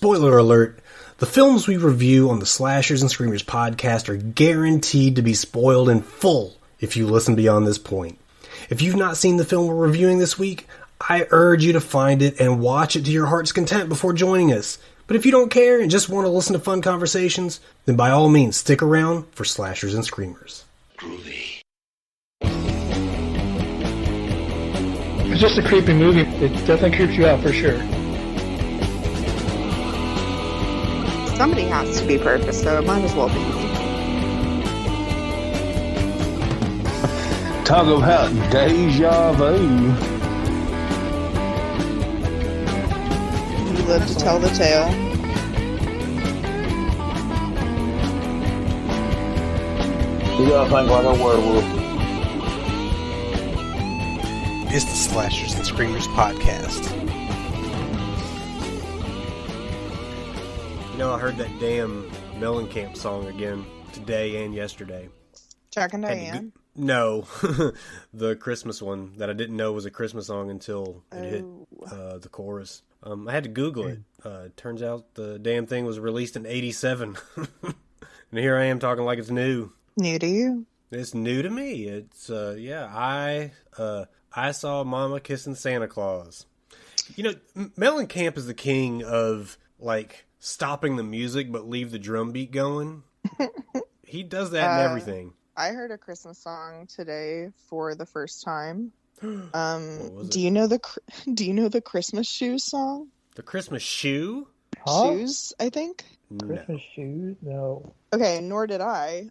Spoiler alert, the films we review on the Slashers and Screamers podcast are guaranteed to be spoiled in full if you listen beyond this point. If you've not seen the film we're reviewing this week, I urge you to find it and watch it to your heart's content before joining us. But if you don't care and just want to listen to fun conversations, then by all means stick around for Slashers and Screamers. Groovy. It's just a creepy movie. It definitely creeps you out for sure. Somebody has to be perfect, so it might as well be me. Talk about deja vu. You live to tell the tale. You gotta think like a werewolf. It's the Slashers and Screamers podcast. You know, I heard that damn Mellencamp song again today and yesterday. Jack and Diane? No, the Christmas one that I didn't know was a Christmas song until it hit the chorus. I had to Google it. Turns out the damn thing was released in '87. And here I am talking like it's new. New to you? It's new to me. It's, I saw Mama kissing Santa Claus. You know, Mellencamp is the king of, like, stopping the music but leave the drum beat going. He does that in everything. I heard a Christmas song today for the first time. Do you know the Christmas Shoes song? The Christmas Shoe? Shoes, I think. Christmas shoes? No. Okay, nor did I.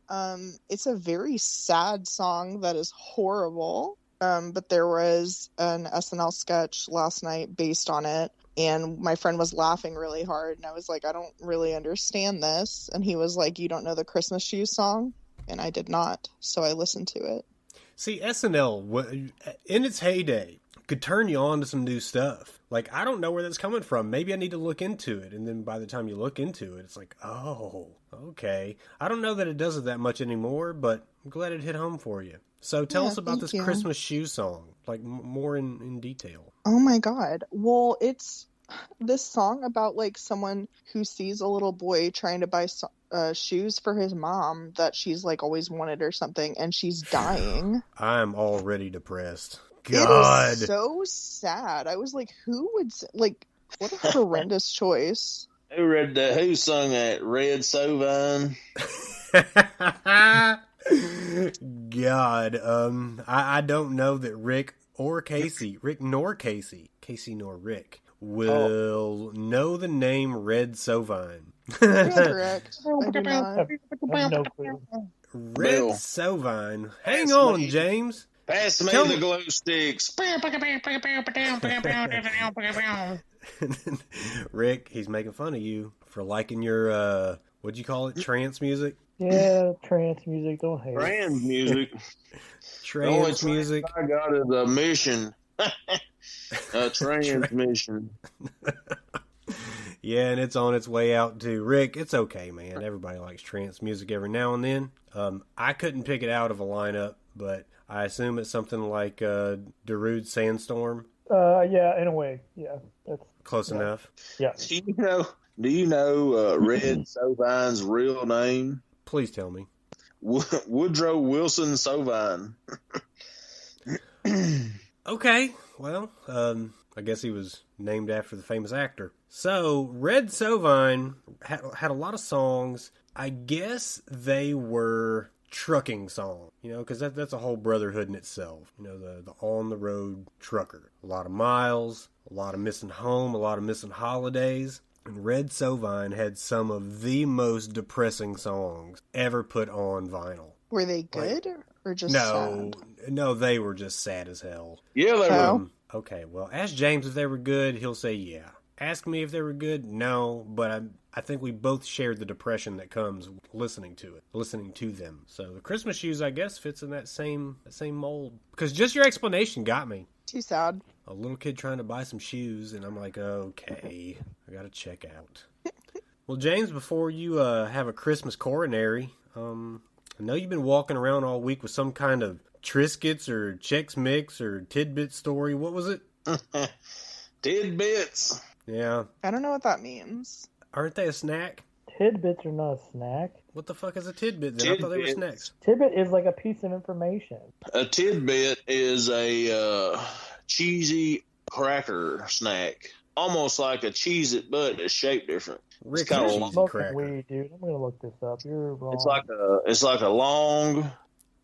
It's a very sad song that is horrible. But there was an SNL sketch last night based on it, and my friend was laughing really hard, and I was like, I don't really understand this. And he was like, you don't know the Christmas Shoes song? And I did not, so I listened to it. See, SNL, in its heyday, could turn you on to some new stuff. Like, I don't know where that's coming from. Maybe I need to look into it. And then by the time you look into it, it's like, oh, okay. I don't know that it does it that much anymore, but I'm glad it hit home for you. So tell us about this Christmas Shoe song, like more in detail. Oh my God. Well, it's this song about like someone who sees a little boy trying to buy shoes for his mom that she's like always wanted or something, and she's dying. I'm already depressed. God. It is so sad. I was like, who would, like, what a horrendous choice. Who sung that? Red Sovine? God, I don't know that Rick nor Casey, will know the name Red Sovine. Correct. I do not. I have no clue. Red Sovine. Hang on, James. Pass me the glow sticks. Rick, he's making fun of you for liking your, what'd you call it, trance music? Yeah, trance music, don't hate. Trance music. Trance music. I got is a mission. A transmission. Yeah, and it's on its way out too. Rick, it's okay, man. Everybody likes trance music every now and then. I couldn't pick it out of a lineup, but I assume it's something like Darude Sandstorm. Yeah, in a way. Yeah, that's close enough. Yeah. Do you know Red Sovine's real name? Please tell me. Woodrow Wilson Sovine. Okay, well, I guess he was named after the famous actor. So, Red Sovine had a lot of songs. I guess they were trucking songs, you know, because that's a whole brotherhood in itself. You know, the on-the-road trucker. A lot of miles, a lot of missing home, a lot of missing holidays. And Red Sovine had some of the most depressing songs ever put on vinyl. Were they good or just sad? No, they were just sad as hell. Yeah, they were. Okay, well, ask James if they were good. He'll say yeah. Ask me if they were good. No, but I think we both shared the depression that comes listening to them. So the Christmas Shoes, I guess, fits in that same mold. Because just your explanation got me. Too sad. A little kid trying to buy some shoes, and I'm like, okay, I gotta check out. Well, James, before you have a Christmas coronary, I know you've been walking around all week with some kind of Triscuits or Chex Mix or Tidbit story. What was it? Tidbits. Yeah. I don't know what that means. Aren't they a snack? Tidbits are not a snack. What the fuck is a tidbit then? I thought they were snacks. Tidbit is like a piece of information. A tidbit is a cheesy cracker snack. Almost like a Cheez-It, but it's shaped different. Rick, It's kind you're of a long. cheesy Smoking cracker. weed, dude. I'm gonna look this up. You're wrong. It's like a long.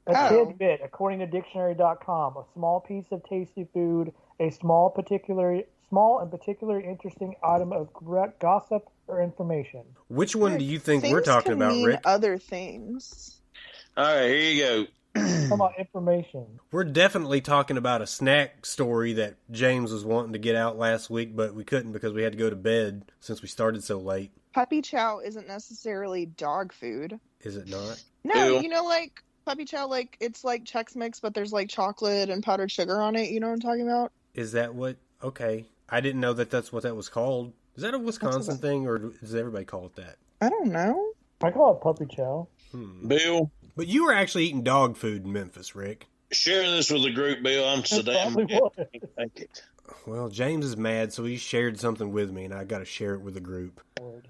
A tidbit, according to dictionary.com, a small piece of tasty food, a small and particularly interesting item of gossip or information. Which one do you think Things we're talking can about, mean Rick? other things. All right, here you go. Talking about information. We're definitely talking about a snack story that James was wanting to get out last week, but we couldn't because we had to go to bed since we started so late. Puppy chow isn't necessarily dog food. Is it not? No, Ew. you know, like puppy chow, like it's like Chex Mix, but there's like chocolate and powdered sugar on it. You know what I'm talking about? Is that what? Okay. I didn't know that that's what that was called. Is that a Wisconsin thing, or does everybody call it that? I don't know. I call it puppy chow. Bill, But you were actually eating dog food in Memphis, Rick. share this with the group, Bill. I'm so damn. probably was. Thank it. Well, James is mad, so he shared something with me, and I got to share it with the group. Word.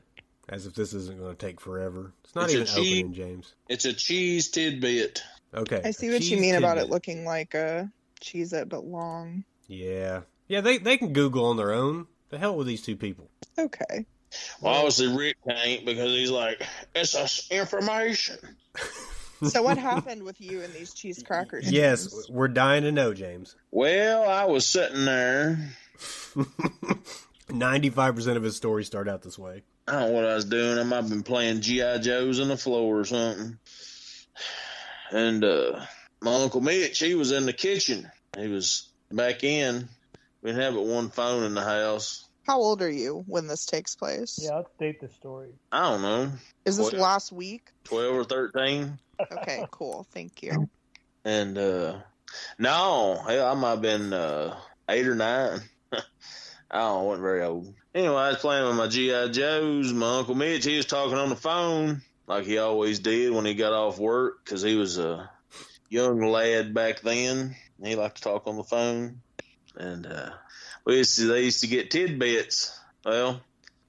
As if this isn't going to take forever. It's not It's a even cheese- opening, James. It's a cheese tidbit. Okay. I see a what you cheese mean about it tidbit. looking like a Cheez-It, but long. Yeah. Yeah, they can Google on their own. The hell with these two people. Okay. Well, obviously Rick can't because he's like, it's us information. So what happened with you and these cheese crackers? Yes, James? we're dying to know, James. Well, I was sitting there. 95% of his stories start out this way. I don't know what I was doing. I might have been playing G.I. Joes on the floor or something. And my Uncle Mitch, he was in the kitchen. He was back in. We didn't have but one phone in the house. How old are you when this takes place? Yeah, let's date the story. I don't know, Is this Well- last week? 12 or 13. Okay, cool. Thank you. And no, hell, I might have been 8 or 9. I don't know, I wasn't very old. Anyway, I was playing with my G.I. Joes. My Uncle Mitch, he was talking on the phone like he always did when he got off work because he was a young lad back then. He liked to talk on the phone. And they used to get tidbits. Well,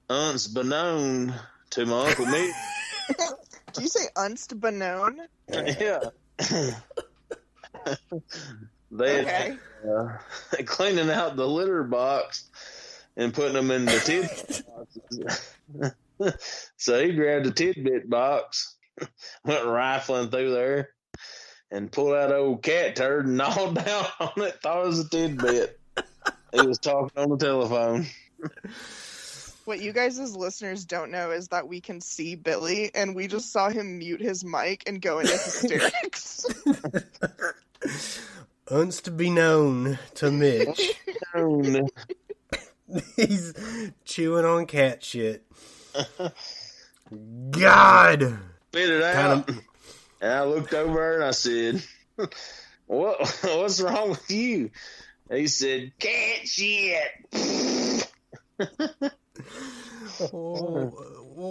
unbeknown to my Uncle Mitch. Do you say unstbeknown? Yeah. They Okay. cleaning out the litter box and putting them in the tidbit boxes. So he grabbed the tidbit box, went rifling through there, and pulled out old cat turd and gnawed down on it, thought it was a tidbit. He was talking on the telephone. What you guys as listeners don't know is that we can see Billy, and we just saw him mute his mic and go into hysterics. Uns to be known to Mitch. He's chewing on cat shit. God! Spit it out. Kinda- And I looked over and I said, what's wrong with you? He said, cat shit. Well,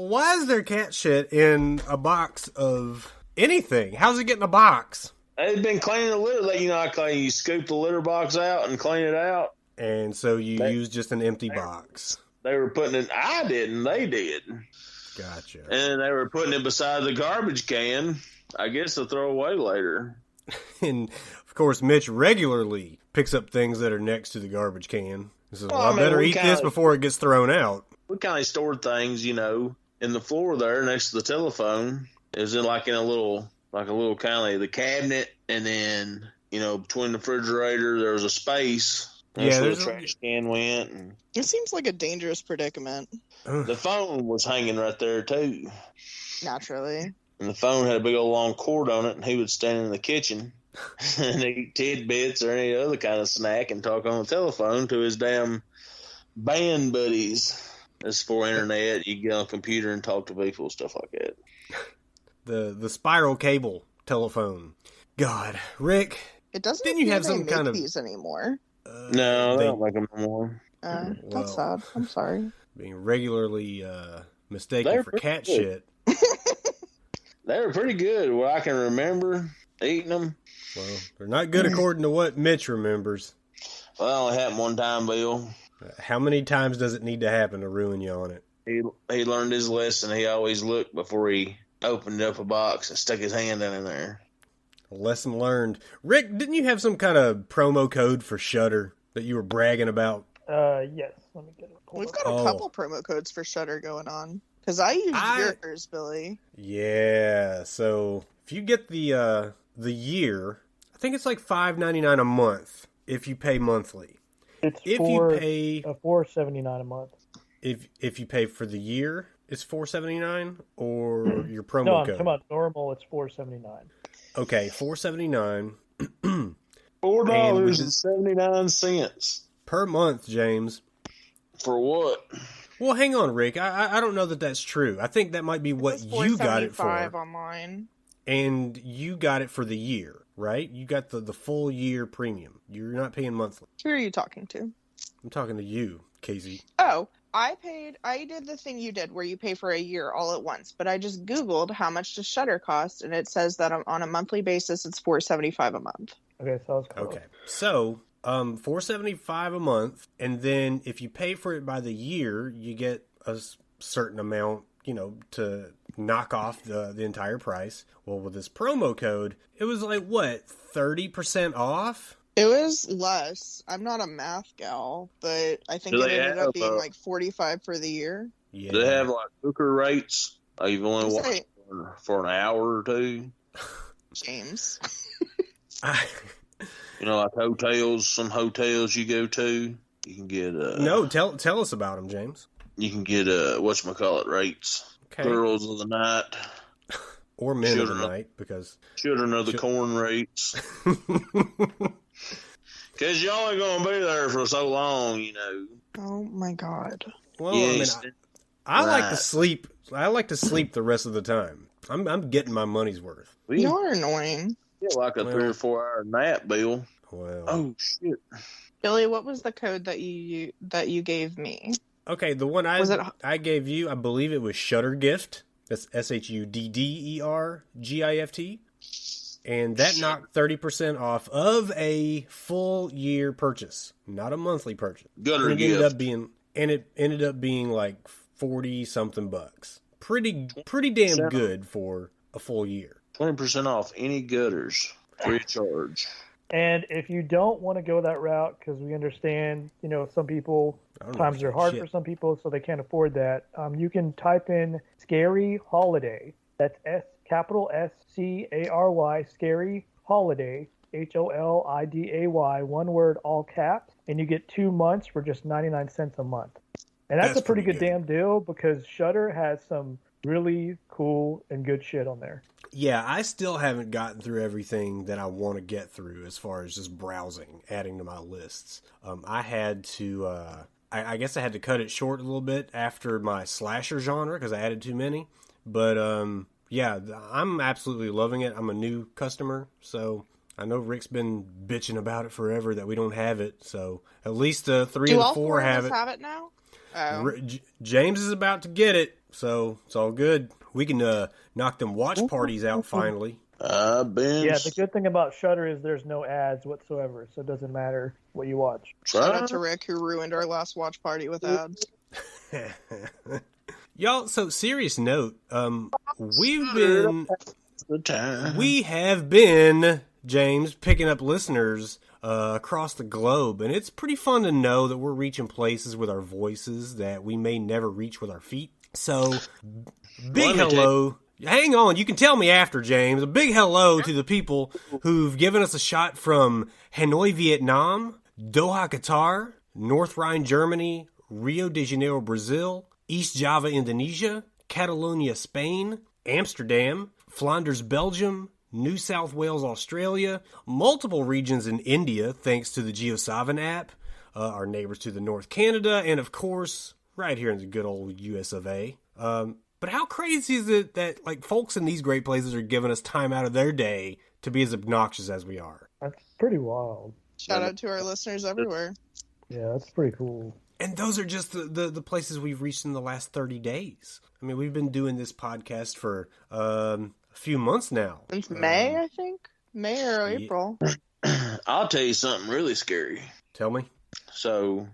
why is there cat shit in a box of anything? How's it get in a box? They've been cleaning the litter. Like, you know, you scoop the litter box out and clean it out. And so you use just an empty box. They were putting it. I didn't. They did. Gotcha. And they were putting it beside the garbage can. I guess to throw away later. And of course, Mitch regularly picks up things that are next to the garbage can. He says, well, Well, I I mean, better we eat kinda- this before it gets thrown out. We kind of stored things, you know, in the floor there next to the telephone. It was in a little kind of the cabinet, and then, you know, between the refrigerator there was a space. That's Yeah, where there's the trash can went, and It seems like a dangerous predicament, the phone was hanging right there too. naturally. And the phone had a big old long cord on it, and he would stand in the kitchen and eat tidbits or any other kind of snack and talk on the telephone to his damn band buddies. This before internet, you get on a computer and talk to people, stuff like that. The spiral cable telephone. God, Rick, It doesn't Didn't you appear have they some make kind of- these anymore. No, they they don't like them no more. That's Well- sad. I'm sorry. being regularly mistaken They're for pretty cat good. shit. They were pretty good. What I can remember eating them. Well, they're not good according to what Mitch remembers. Well, it only happened one time, Bill. How many times does it need to happen to ruin you on it? He learned his lesson. He always looked before he opened up a box and stuck his hand in there. Lesson learned. Rick, didn't you have some kind of promo code for Shudder that you were bragging about? Yes. Let me get it. We've got a couple promo codes for Shudder going on. Because I used yours, Billy. Yeah. So if you get the year, I think it's like $5.99 a month if you pay monthly. It's if you pay $4.79 a month. If you pay for the year, it's $4.79, or your promo code. No, I'm talking about normal. It's $4.79. Okay, $4.79. $4.79 per month, James. For what? Well, hang on, Rick. I don't know that that's true. I think that might be what you got it for. Online. And you got it for the year, right? You got the full year premium. You're not paying monthly. Who are you talking to? I'm talking to you, Casey. Oh, I did the thing you did where you pay for a year all at once, but I just Googled how much does Shudder cost, and it says that on a monthly basis it's $4.75 a month. Okay, so that's cool. Okay, so $4.75 a month, and then if you pay for it by the year, you get a certain amount, to knock off the entire price. Well, with this promo code, it was like, what, 30% off? It was less. I'm not a math gal, but I think it ended up being like $45 for the year. Yeah. Do they have like hooker rates? You've only watched for an hour or two? James. Like hotels, some hotels you go to, you can get... No, tell us about them, James. You can get, whatchamacallit rates. Okay. Girls of the night. Or men of the night, because... Children of the corn rates. Because you're only going to be there for so long, Oh, my God. Well, yes, I like to sleep. I like to sleep the rest of the time. I'm getting my money's worth. You're annoying. Yeah, like a 3 or 4 hour nap, Bill. Well. Oh, shit. Billy, what was the code that you gave me? Okay, the one I gave you, I believe it was Shudder Gift. That's SHUDDERGIFT. And that knocked 30% off of a full year purchase, not a monthly purchase. Gutter gift. It ended up being like 40 something bucks. Pretty damn good for a full year. 20% off any gutters, free of charge. And if you don't want to go that route, because we understand, some people, times are hard for some people, so they can't afford that. You can type in Scary Holiday. That's capital SCARY, Scary Holiday, HOLIDAY, one word, all caps, and you get 2 months for just 99 cents a month. And that's a pretty good damn deal, because Shudder has some really cool and good shit on there. Yeah, I still haven't gotten through everything that I want to get through as far as just browsing, adding to my lists. I had to, I guess I had to cut it short a little bit after my slasher genre because I added too many. But, yeah, I'm absolutely loving it. I'm a new customer, so I know Rick's been bitching about it forever that we don't have it. So at least 3 of the 4 have it. Do all 4 of us have it now? Oh. James is about to get it, so it's all good. We can knock them watch parties out finally. Yeah, the good thing about Shudder is there's no ads whatsoever, so it doesn't matter what you watch. Shout out to Rick, who ruined our last watch party with ads. Y'all, so serious note, we have been, James, picking up listeners across the globe, and it's pretty fun to know that we're reaching places with our voices that we may never reach with our feet. So, big hello. Hang on, you can tell me after, James. A big hello to the people who've given us a shot from Hanoi, Vietnam, Doha, Qatar, North Rhine, Germany, Rio de Janeiro, Brazil, East Java, Indonesia, Catalonia, Spain, Amsterdam, Flanders, Belgium, New South Wales, Australia, multiple regions in India thanks to the GeoSavan app, our neighbors to the north, Canada, and of course, right here in the good old US of A. But how crazy is it that folks in these great places are giving us time out of their day to be as obnoxious as we are? That's pretty wild. Shout out to our listeners everywhere. Yeah, that's pretty cool. And those are just the places we've reached in the last 30 days. I mean, we've been doing this podcast for a few months now. Since May, I think. May or April. I'll tell you something really scary. Tell me. So,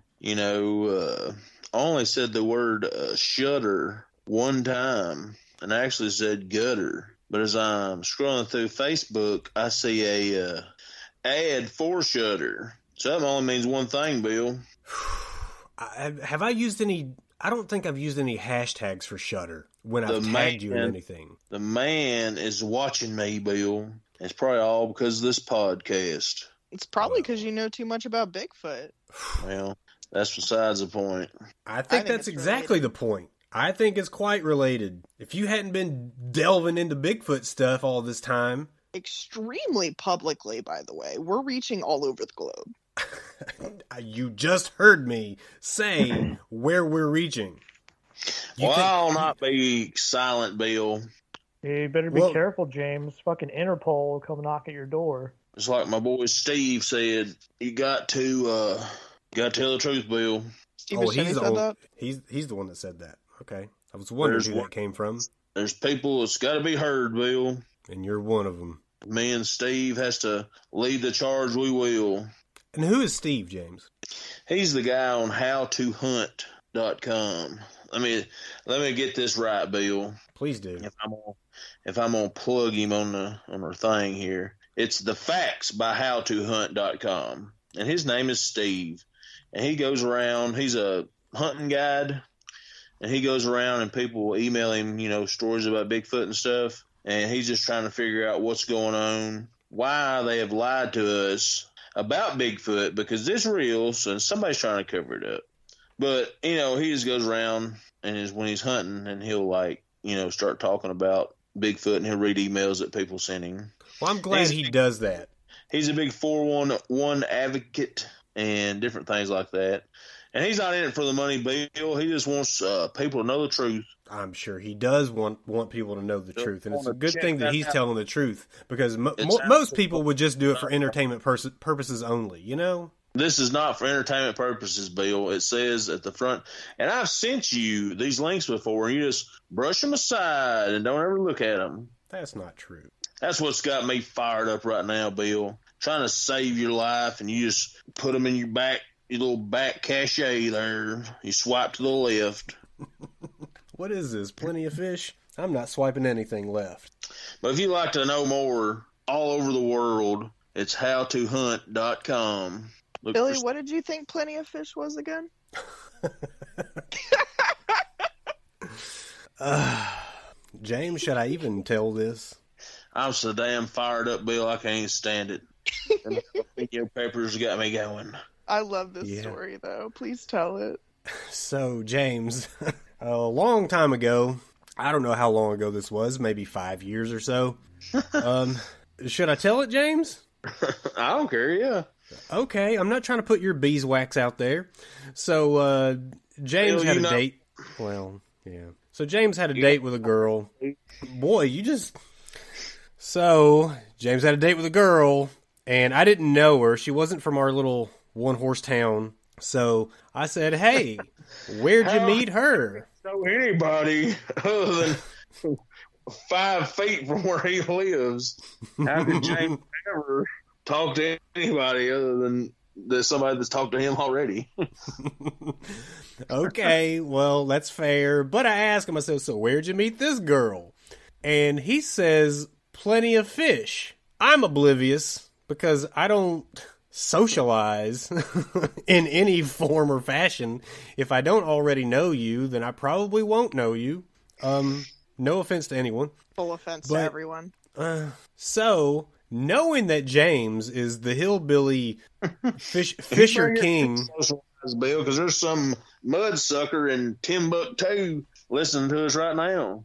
only said the word shutter one time, and I actually said gutter. But as I'm scrolling through Facebook, I see a ad for Shutter. So that only means one thing, Bill. Have I used any? I don't think I've used any hashtags for Shutter when I've tagged you in anything. The man is watching me, Bill. It's probably all because of this podcast. It's probably because you know too much about Bigfoot. Well, that's besides the point. I think that's exactly the point. I think it's quite related. If you hadn't been delving into Bigfoot stuff all this time. Extremely publicly, by the way. We're reaching all over the globe. You just heard me say where we're reaching. I'll not be silent, Bill. You better be careful, James. Fucking Interpol will come knock at your door. It's like my boy Steve said, you got to tell the truth, Bill. He's the one that said that. Okay. I was wondering who that came from. There's people that's got to be heard, Bill. And you're one of them. Me and Steve has to lead the charge, we will. And who is Steve, James? He's the guy on howtohunt.com. Let me get this right, Bill. Please do. If I'm gonna plug him on our thing here, it's the facts by howtohunt.com. And his name is Steve. And he goes around, he's a hunting guide, and he goes around and people email him, stories about Bigfoot and stuff. And he's just trying to figure out what's going on, why they have lied to us about Bigfoot, because it's real, so somebody's trying to cover it up. But, he just goes around and when he's hunting and he'll start talking about Bigfoot and he'll read emails that people send him. Well, I'm glad he does that. He's a big 411 advocate and different things like that. And he's not in it for the money, Bill. He just wants people to know the truth. I'm sure he does want people to know the truth. And it's a good thing that he's telling the truth, because most people would just do it for entertainment purposes only, This is not for entertainment purposes, Bill. It says at the front, and I've sent you these links before, and you just brush them aside and don't ever look at them. That's not true. That's what's got me fired up right now, Bill. Trying to save your life, and you just put them in your little back cache there. You swipe to the left. What is this, Plenty of Fish? I'm not swiping anything left. But if you'd like to know more all over the world, it's howtohunt.com. Billy, what did you think Plenty of Fish was again? James, should I even tell this? I'm so damn fired up, Bill, I can't stand it. And the video peppers got me going. I love this story, though. Please tell it. So, James, a long time ago, I don't know how long ago this was, maybe 5 years or so. Should I tell it, James? I don't care, yeah. Okay, I'm not trying to put your beeswax out there. So, James had a date. Well, yeah. So, James had a date with a girl. Boy, So, James had a date with a girl, and I didn't know her. She wasn't from our little one-horse town. So, I said, hey, where'd you meet her? Know anybody other than 5 feet from where he lives. How could James ever talk to anybody other than somebody that's talked to him already? Okay, well, that's fair. But I asked him, I said, so where'd you meet this girl? And he says, Plenty of Fish. I'm oblivious because I don't socialize in any form or fashion. If I don't already know you, then I probably won't know you. No offense to anyone. Full offense to everyone. So, knowing that James is the hillbilly Fisher King, Bill, because there's some mudsucker in Timbuktu listening to us right now.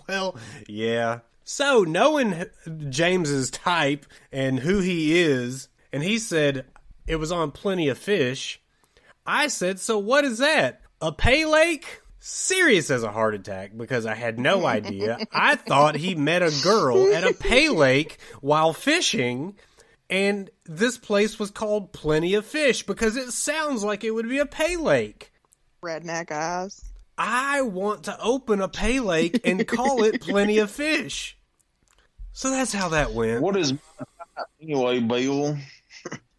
Well, yeah. So, knowing James's type and who he is, and he said it was on Plenty of Fish, I said, so what is that? A pay lake? Serious as a heart attack, because I had no idea. I thought he met a girl at a pay lake while fishing, and this place was called Plenty of Fish because it sounds like it would be a pay lake. Redneck ass. I want to open a pay lake and call it Plenty of Fish. So that's how that went. What is anyway, Bill?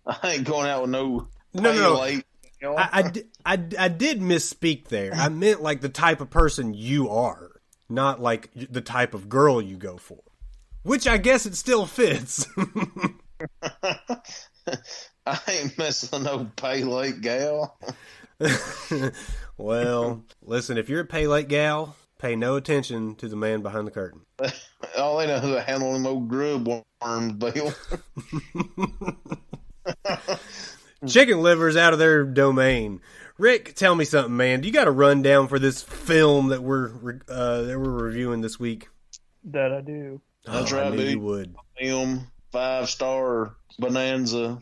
I ain't going out with no lake. I did misspeak there. I meant like the type of person you are, not like the type of girl you go for. Which I guess it still fits. I ain't messing with no pay late gal. Well, listen, if you're a pay late gal, pay no attention to the man behind the curtain. All they know is to handle them old grub worms, Bill. Chicken liver's out of their domain. Rick, tell me something, man. Do you got a rundown for this film that we're reviewing this week? That I do. That's right, right, I knew dude. you would. Film 5-star bonanza.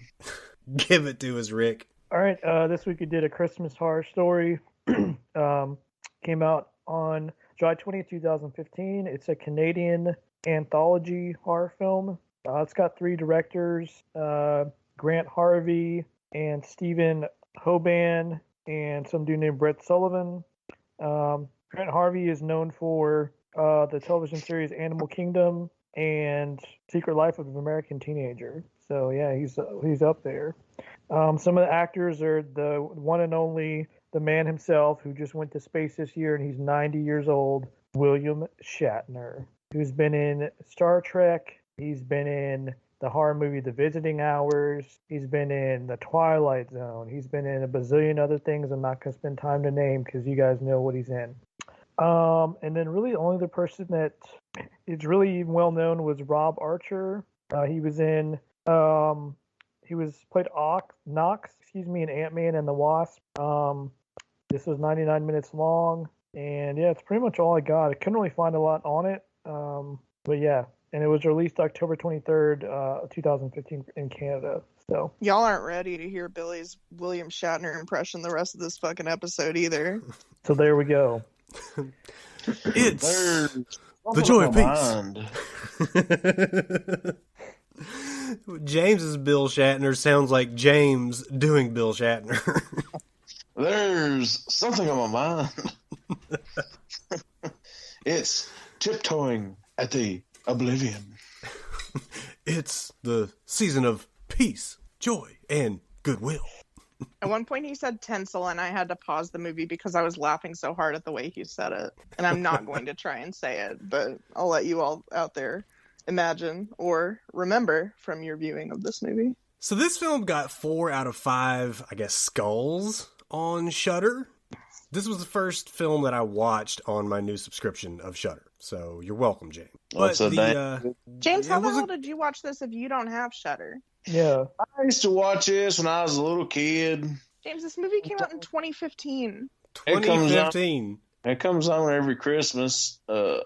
Give it to us, Rick. All right, this week we did A Christmas Horror Story. Came out on July 20th, 2015. It's a Canadian anthology horror film. It's got 3 directors, Grant Harvey and Stephen Hoban and some dude named Brett Sullivan. Grant Harvey is known for the television series Animal Kingdom and Secret Life of an American Teenager. So yeah, he's up there. Some of the actors are the one and only, the man himself who just went to space this year, and he's 90 years old, William Shatner, who's been in Star Trek. He's been in the horror movie The Visiting Hours. He's been in The Twilight Zone. He's been in a bazillion other things I'm not going to spend time to name because you guys know what he's in. And then really the only other person that is really well known was Rob Archer. He was in played Knox, in Ant-Man and the Wasp. This was 99 minutes long, and yeah, it's pretty much all I got. I couldn't really find a lot on it, but yeah, and it was released October 23rd, 2015 in Canada. So y'all aren't ready to hear Billy's William Shatner impression the rest of this fucking episode either. So there we go. It's the joy of peace. James's Bill Shatner sounds like James doing Bill Shatner. There's something on my mind. It's tiptoeing at the oblivion. It's the season of peace, joy, and goodwill. At one point he said tinsel, and I had to pause the movie because I was laughing so hard at the way he said it. And I'm not going to try and say it, but I'll let you all out there imagine or remember from your viewing of this movie. So this film got 4 out of 5, I guess, skulls on Shudder. This was the first film that I watched on my new subscription of Shudder. So you're welcome, James. James, how the hell did you watch this if you don't have Shudder? Yeah. I used to watch this when I was a little kid. James, this movie came out in 2015. 2015. It comes on every Christmas. They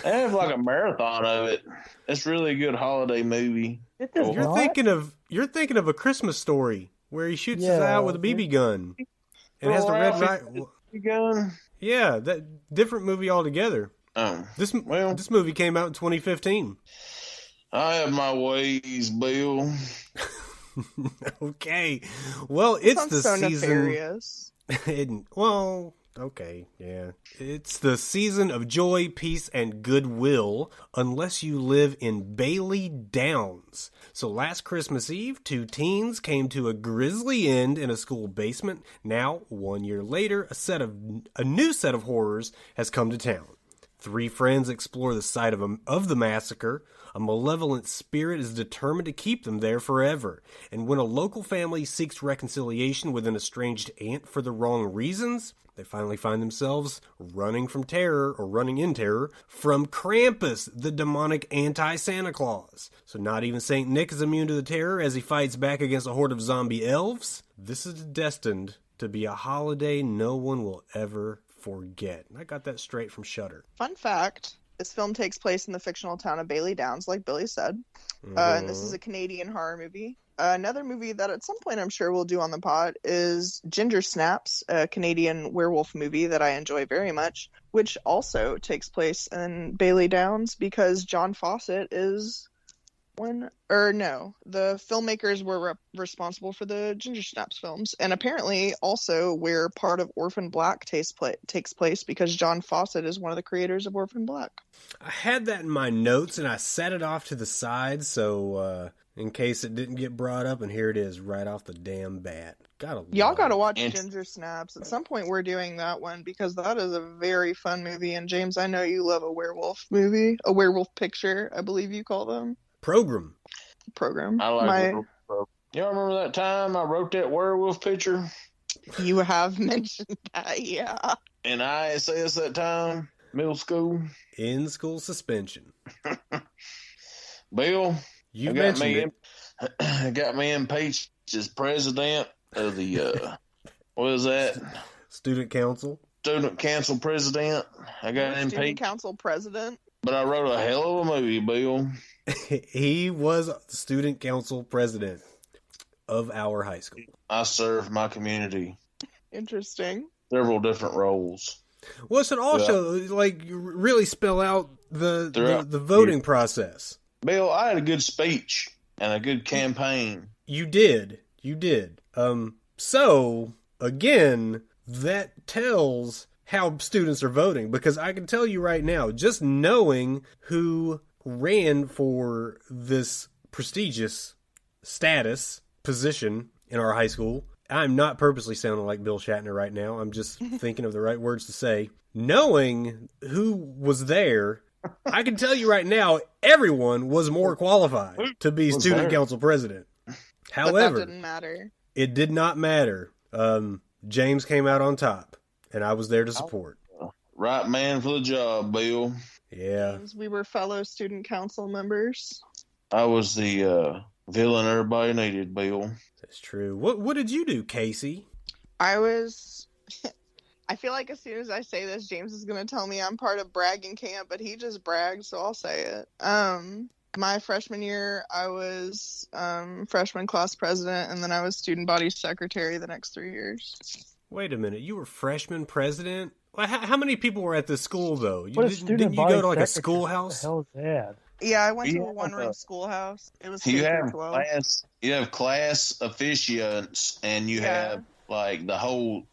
have like a marathon of it. It's really a good holiday movie. You're thinking of A Christmas Story, where he shoots his eye out with a BB gun and has the red gun. Yeah, that different movie altogether. Oh, this movie came out in 2015. I have my ways, Bill. Okay, well, it's the so season. Nefarious. Well, okay, yeah. It's the season of joy, peace, and goodwill, unless you live in Bailey Downs. So last Christmas Eve, 2 teens came to a grisly end in a school basement. Now, 1 year later, a new set of horrors has come to town. 3 friends explore the site of the massacre. A malevolent spirit is determined to keep them there forever. And when a local family seeks reconciliation with an estranged aunt for the wrong reasons, they finally find themselves running in terror from Krampus, the demonic anti-Santa Claus. So not even St. Nick is immune to the terror as he fights back against a horde of zombie elves. This is destined to be a holiday no one will ever forget. I got that straight from Shudder. Fun fact, this film takes place in the fictional town of Bailey Downs, like Billy said. And this is a Canadian horror movie. Another movie that at some point I'm sure we'll do on the pod is Ginger Snaps, a Canadian werewolf movie that I enjoy very much, which also takes place in Bailey Downs because John Fawcett is the filmmakers were responsible for the Ginger Snaps films, and apparently also where part of Orphan Black takes place because John Fawcett is one of the creators of Orphan Black. I had that in my notes and I set it off to the side so in case it didn't get brought up, and here it is right off the damn bat. Y'all gotta watch And- Ginger Snaps. At some point we're doing that one because that is a very fun movie. And James, I know you love a werewolf movie, a werewolf picture, I believe you call them. Program. Program. I like Y'all remember that time I wrote that werewolf picture? You have mentioned that, yeah. In ISS that time, middle school. In school suspension. Bill, You I got mentioned me it. got me impeached as president of the what is that? Student council. Student council president. I got Student impeached, council president. but I wrote a hell of a movie, Bill. He was the student council president of our high school. I served my community Interesting. several different roles. Well, it should also like really spell out the Throughout- voting process. Bill, I had a good speech and a good campaign. You did. So again, that tells how students are voting, because I can tell you right now, just knowing who ran for this prestigious status position in our high school. I'm not purposely sounding like Bill Shatner right now. I'm just thinking of the right words to say. Knowing who was there, I can tell you right now, everyone was more qualified to be student council president. But However, that didn't matter. it did not matter. James came out on top, and I was there to support. Right man for the job, Bill. Yeah. James, we were fellow student council members. I was the villain everybody needed, Bill. That's true. What did you do, Casey? I was. I feel like as soon as I say this, James is going to tell me I'm part of bragging camp, but he just bragged, so I'll say it. My freshman year, I was freshman class president, and then I was student body secretary the next 3 years. Wait a minute. You were freshman president? Well, how many people were at this school, though? Didn't you go to like a schoolhouse? What the hell is that? Yeah, I went to Yeah. a one-room schoolhouse. It was You K have through 12. class officiants, and you have like the whole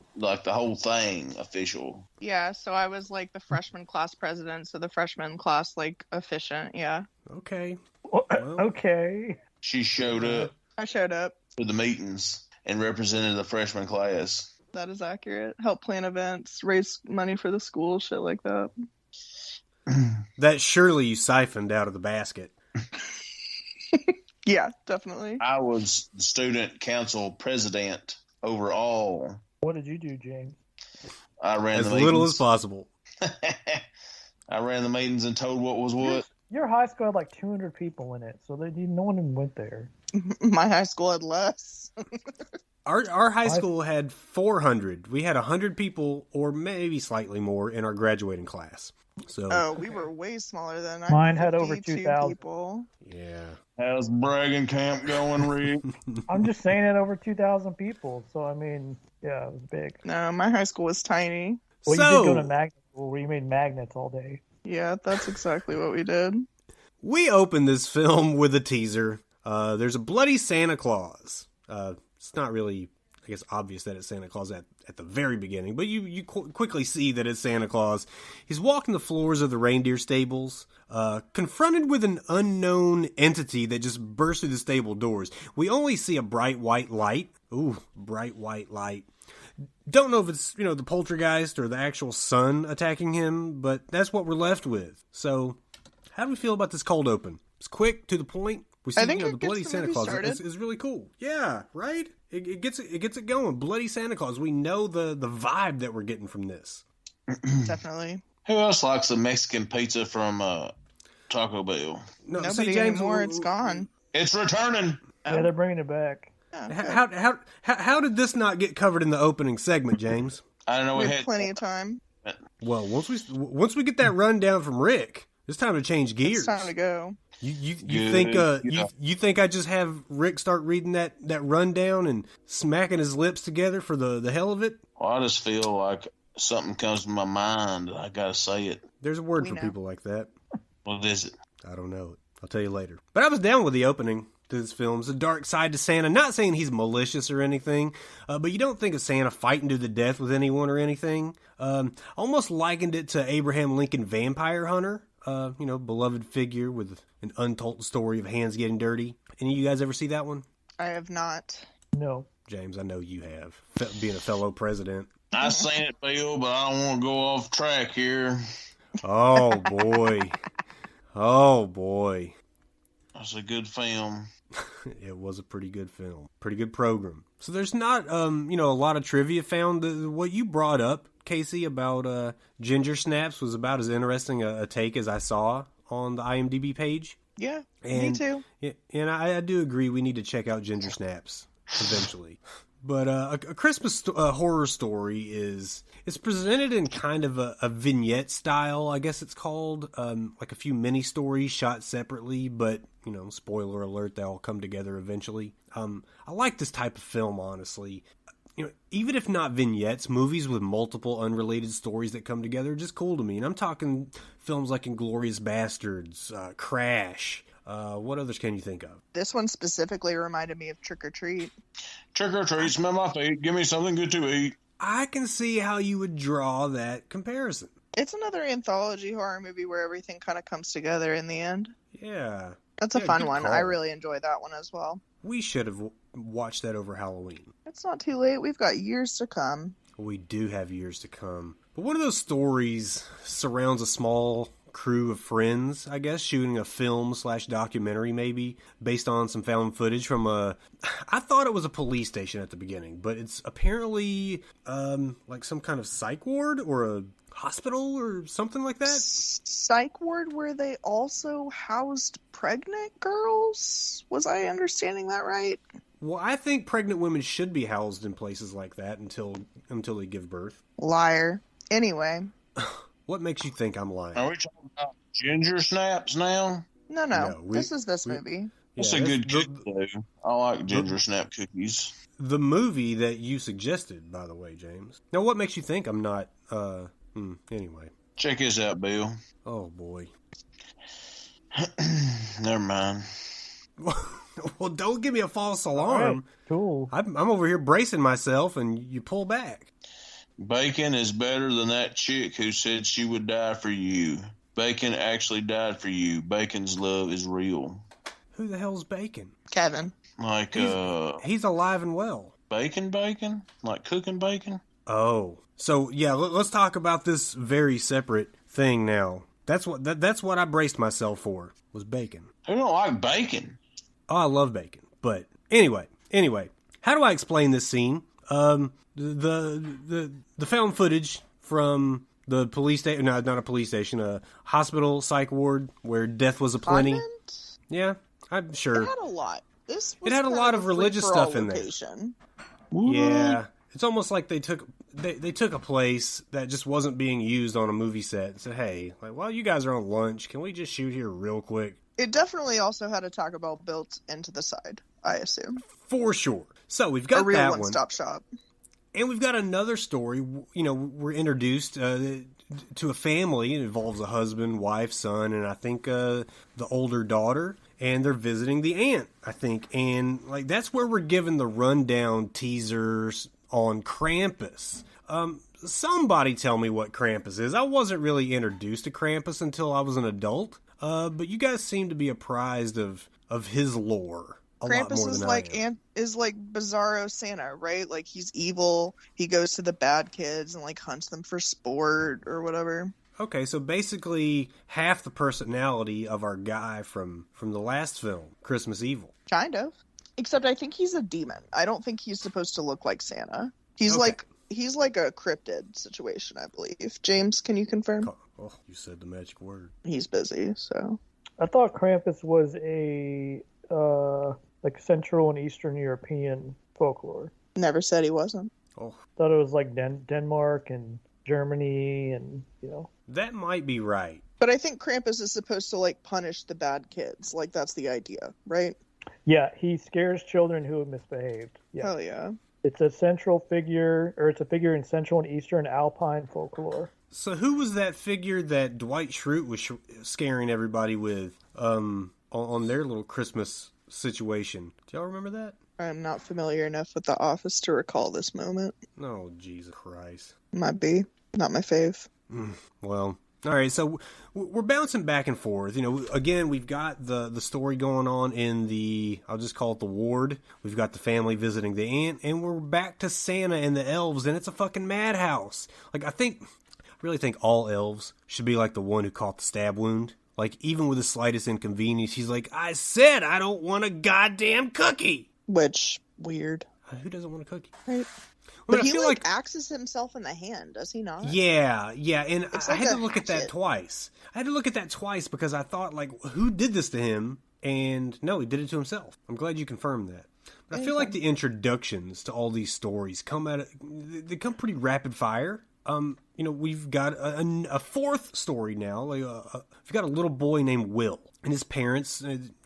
thing official. Yeah, so I was like the freshman class president, so the freshman class like officiant. Yeah, Okay. Okay. She showed up I showed up. to the meetings and represented the freshman class. That is accurate. Help plan events, raise money for the school, shit like that. That surely you siphoned out of the basket. Yeah, definitely. I was the student council president overall. What did you do, James? I ran As the little meetings. as possible. I ran the meetings and told what was what. Your high school had like 200 people in it, so no one even went there. My high school had less. Our high school had 400. We had 100 people, or maybe slightly more, in our graduating class. So Oh, we were way smaller than I. Mine had over 52 2,000. people. yeah. How's bragging camp going, Rick? I'm just saying it over 2,000 people, so I mean, yeah, it was big. No, my high school was tiny. Well, So- you did go to magnet school where you made magnets all day. Yeah, that's exactly what we did. We opened this film with a teaser. There's a bloody Santa Claus. It's not really, I guess, obvious that it's Santa Claus at the very beginning, but you quickly see that it's Santa Claus. He's walking the floors of the reindeer stables, confronted with an unknown entity that just bursts through the stable doors. We only see a bright white light. Ooh, bright white light. Don't know if it's, the poltergeist or the actual sun attacking him, but that's what we're left with. So, how do we feel about this cold open? It's quick, to the point. We see, I think the it gets bloody the Santa movie Claus started. is really cool. Yeah, right? It gets it going. Bloody Santa Claus. We know the vibe that we're getting from this. Definitely. Who else likes the Mexican pizza from Taco Bell? No, Nobody see, James, anymore. It's gone. It's returning. Yeah, they're bringing it back. Yeah, good. How did this not get covered in the opening segment, James? I don't know. We We had had plenty of time. Well, once we get that rundown from Rick, it's time to change gears. It's time to go. You Good. think Yeah. you think I just have Rick start reading that rundown and smacking his lips together for the hell of it? Well, I just feel like something comes to my mind. I gotta say it. There's a word We for know. people like that. What is it? I don't know it. I'll tell you later. But I was down with the opening to this film. It's a dark side to Santa. Not saying he's malicious or anything, but you don't think of Santa fighting to the death with anyone or anything. Almost likened it to Abraham Lincoln Vampire Hunter. Beloved figure with an untold story of hands getting dirty. Any of you guys ever see that one? I have not. No. James. I know you have, being a fellow president. I seen it, Bill, but I don't want to go off track here. Oh, boy. Oh, boy. That's a good film. It was a pretty good film. Pretty good program. So there's not, a lot of trivia found. What you brought up, Casey, about ginger snaps was about as interesting a take as I saw on the IMDb page. Yeah, me too. And I do agree we need to check out ginger snaps eventually. But a Christmas horror story is presented in kind of a vignette style, I guess it's called, like a few mini stories shot separately, but, spoiler alert, they all come together eventually. I like this type of film, honestly. Even if not vignettes, movies with multiple unrelated stories that come together are just cool to me. And I'm talking films like Inglourious Bastards, Crash. What others can you think of? This one specifically reminded me of Trick or Treat. Trick or treat, smell my feet, give me something good to eat. I can see how you would draw that comparison. It's another anthology horror movie where everything kind of comes together in the end. Yeah. That's a fun one. Call. I really enjoy that one as well. We should have watched that over Halloween. It's not too late. We've got years to come. We do have years to come. But one of those stories surrounds a small crew of friends, I guess, shooting a film/documentary maybe, based on some found footage from I thought it was a police station at the beginning, but it's apparently like some kind of psych ward or a hospital or something like that. Psych ward where they also housed pregnant girls? Was I understanding that right? Well, I think pregnant women should be housed in places like that until they give birth. Liar. Anyway. What makes you think I'm lying? Are we talking about ginger snaps now? No. This is this movie. It's a good cookie, though. I like ginger snap cookies. The movie that you suggested, by the way, James. Now, what makes you think I'm not, anyway. Check this out, Bill. Oh, boy. Never mind. Well, don't give me a false alarm. Right, cool. I'm over here bracing myself, and you pull back. Bacon is better than that chick who said she would die for you. Bacon actually died for you. Bacon's love is real. Who the hell's Bacon? Kevin. Like, he's alive and well. Bacon? Like cooking bacon? Oh. So, yeah, let's talk about this very separate thing now. That's what I braced myself for, was bacon. Who don't like bacon? Oh, I love bacon. But anyway, how do I explain this scene? The found footage from the police station, no, not a police station, a hospital psych ward where death was aplenty. Convent? Yeah, I'm sure. It had a lot. It had a lot of religious stuff in there. Yeah, it's almost like they took a place that just wasn't being used on a movie set and said, "Hey, like, while you guys are on lunch, can we just shoot here real quick?" It definitely also had a Taco Bell built into the side, I assume. For sure. So we've got a real that one-stop shop. And we've got another story. We're introduced to a family. It involves a husband, wife, son, and I think the older daughter. And they're visiting the aunt, I think. And like that's where we're given the rundown teasers on Krampus. Somebody tell me what Krampus is. I wasn't really introduced to Krampus until I was an adult. But you guys seem to be apprised of his lore. Krampus is like Bizarro Santa, right? Like he's evil. He goes to the bad kids and like hunts them for sport or whatever. Okay, so basically half the personality of our guy from the last film, Christmas Evil. Kind of. Except I think he's a demon. I don't think he's supposed to look like Santa. He's like a cryptid situation, I believe. James, can you confirm? Oh, you said the magic word. He's busy, so. I thought Krampus was a like Central and Eastern European folklore. Never said he wasn't. Oh, Thought it was like Denmark and Germany and, that might be right. But I think Krampus is supposed to like punish the bad kids. Like that's the idea, right? Yeah, he scares children who have misbehaved. Yeah. Hell yeah. It's a central figure, or it's a figure in Central and Eastern Alpine folklore. So who was that figure that Dwight Schrute was scaring everybody with on their little Christmas situation? Do y'all remember that? I'm not familiar enough with The Office to recall this moment. Oh, Jesus Christ. Might be. Not my fave. Well, All right, so we're bouncing back and forth. Again, we've got the story going on in I'll just call it the ward. We've got the family visiting the aunt, and we're back to Santa and the elves, and it's a fucking madhouse. Like, I really think all elves should be like the one who caught the stab wound. Like, even with the slightest inconvenience, he's like, I said I don't want a goddamn cookie. Which, weird. Who doesn't want a cookie? Right. Well, but he like axes himself in the hand, does he not? Yeah, and I had to look at that hatchet. twice. I had to look at that twice because I thought, like, who did this to him? And no, he did it to himself. I'm glad you confirmed that. But I feel like the introductions to all these stories they come pretty rapid fire. We've got a fourth story now. We've got a little boy named Will, and his parents,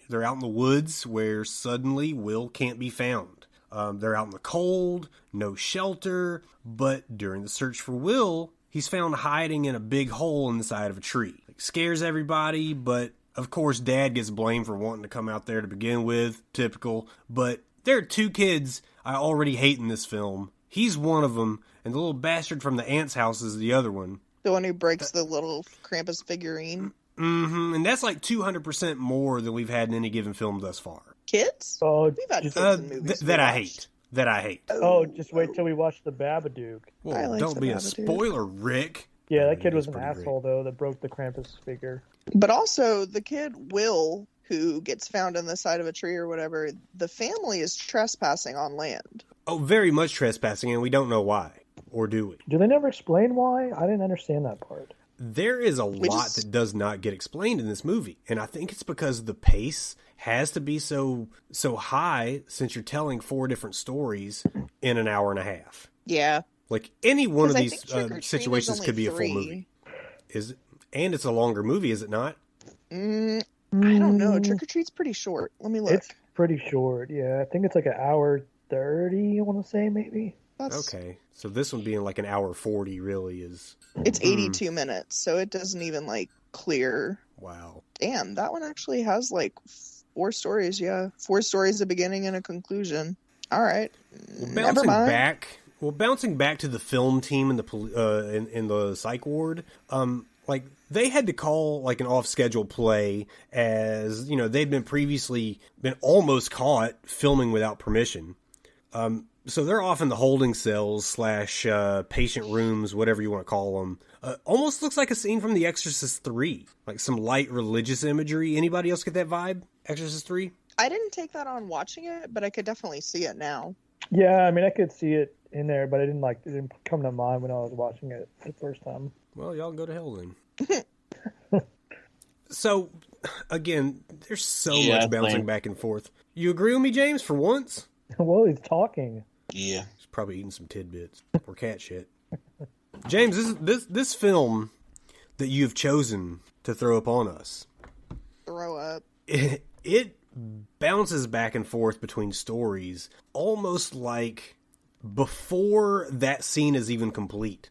they're out in the woods where suddenly Will can't be found. They're out in the cold, no shelter, but during the search for Will, he's found hiding in a big hole in the side of a tree. It scares everybody, but of course Dad gets blamed for wanting to come out there to begin with, typical. But there are two kids I already hate in this film. He's one of them, and the little bastard from the aunt's house is the other one. The one who breaks the little Krampus figurine. Mm-hmm, and that's like 200% more than we've had in any given film thus far. Kids? Oh, We've had kids in movies. That I hate. That I hate. Oh, just wait till we watch the Babadook. Well, don't be a spoiler, Rick. Yeah, that kid was an asshole, though, that broke the Krampus figure. But also, the kid, Will, who gets found on the side of a tree or whatever, the family is trespassing on land. Oh, very much trespassing, and we don't know why. Or do we? Do they never explain why? I didn't understand that part. There is a lot that does not get explained in this movie, and I think it's because the pace has to be so high since you're telling 4 different stories in an hour and a half. Yeah. Like, any one of these situations could be 3. a full movie. Is it? And it's a longer movie, is it not? I don't know. Trick or Treat's pretty short. Let me look. It's pretty short, yeah. I think it's like an hour 30, I want to say, maybe. Okay. So this one being like an hour 40 really is... It's 82 minutes, so it doesn't even, clear. Wow. Damn, that one actually has, 4 stories, yeah. 4 stories, a beginning and a conclusion. All right. Never mind. Bouncing back to the film team in the psych ward, they had to call an off-schedule play as, they'd been almost caught filming without permission. So they're off in the holding cells / patient rooms, whatever you want to call them. Almost looks like a scene from The Exorcist 3. Like some light religious imagery. Anybody else get that vibe? Exorcist 3? I didn't take that on watching it, but I could definitely see it now. Yeah, I mean, I could see it in there, but it didn't come to mind when I was watching it the first time. Well, y'all go to hell then. So, again, there's so much bouncing back and forth. You agree with me, James, for once? Well, he's talking. Yeah. He's probably eating some tidbits or cat shit. James, this film that you've chosen to throw upon us. Throw up. It bounces back and forth between stories almost like before that scene is even complete.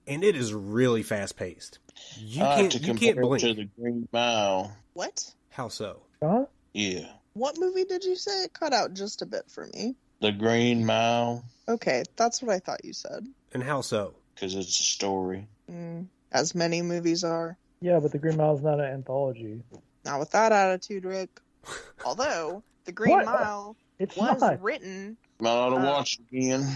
And it is really fast paced. You can't blink. To the Green Mile. What? How so? Huh? Yeah. What movie did you say? It cut out just a bit for me. The Green Mile. Okay, that's what I thought you said. And how so? Because it's a story. As many movies are. Yeah, but The Green Mile is not an anthology. Not with that attitude, Rick. Although, The Green Mile was written... I ought to watch it again.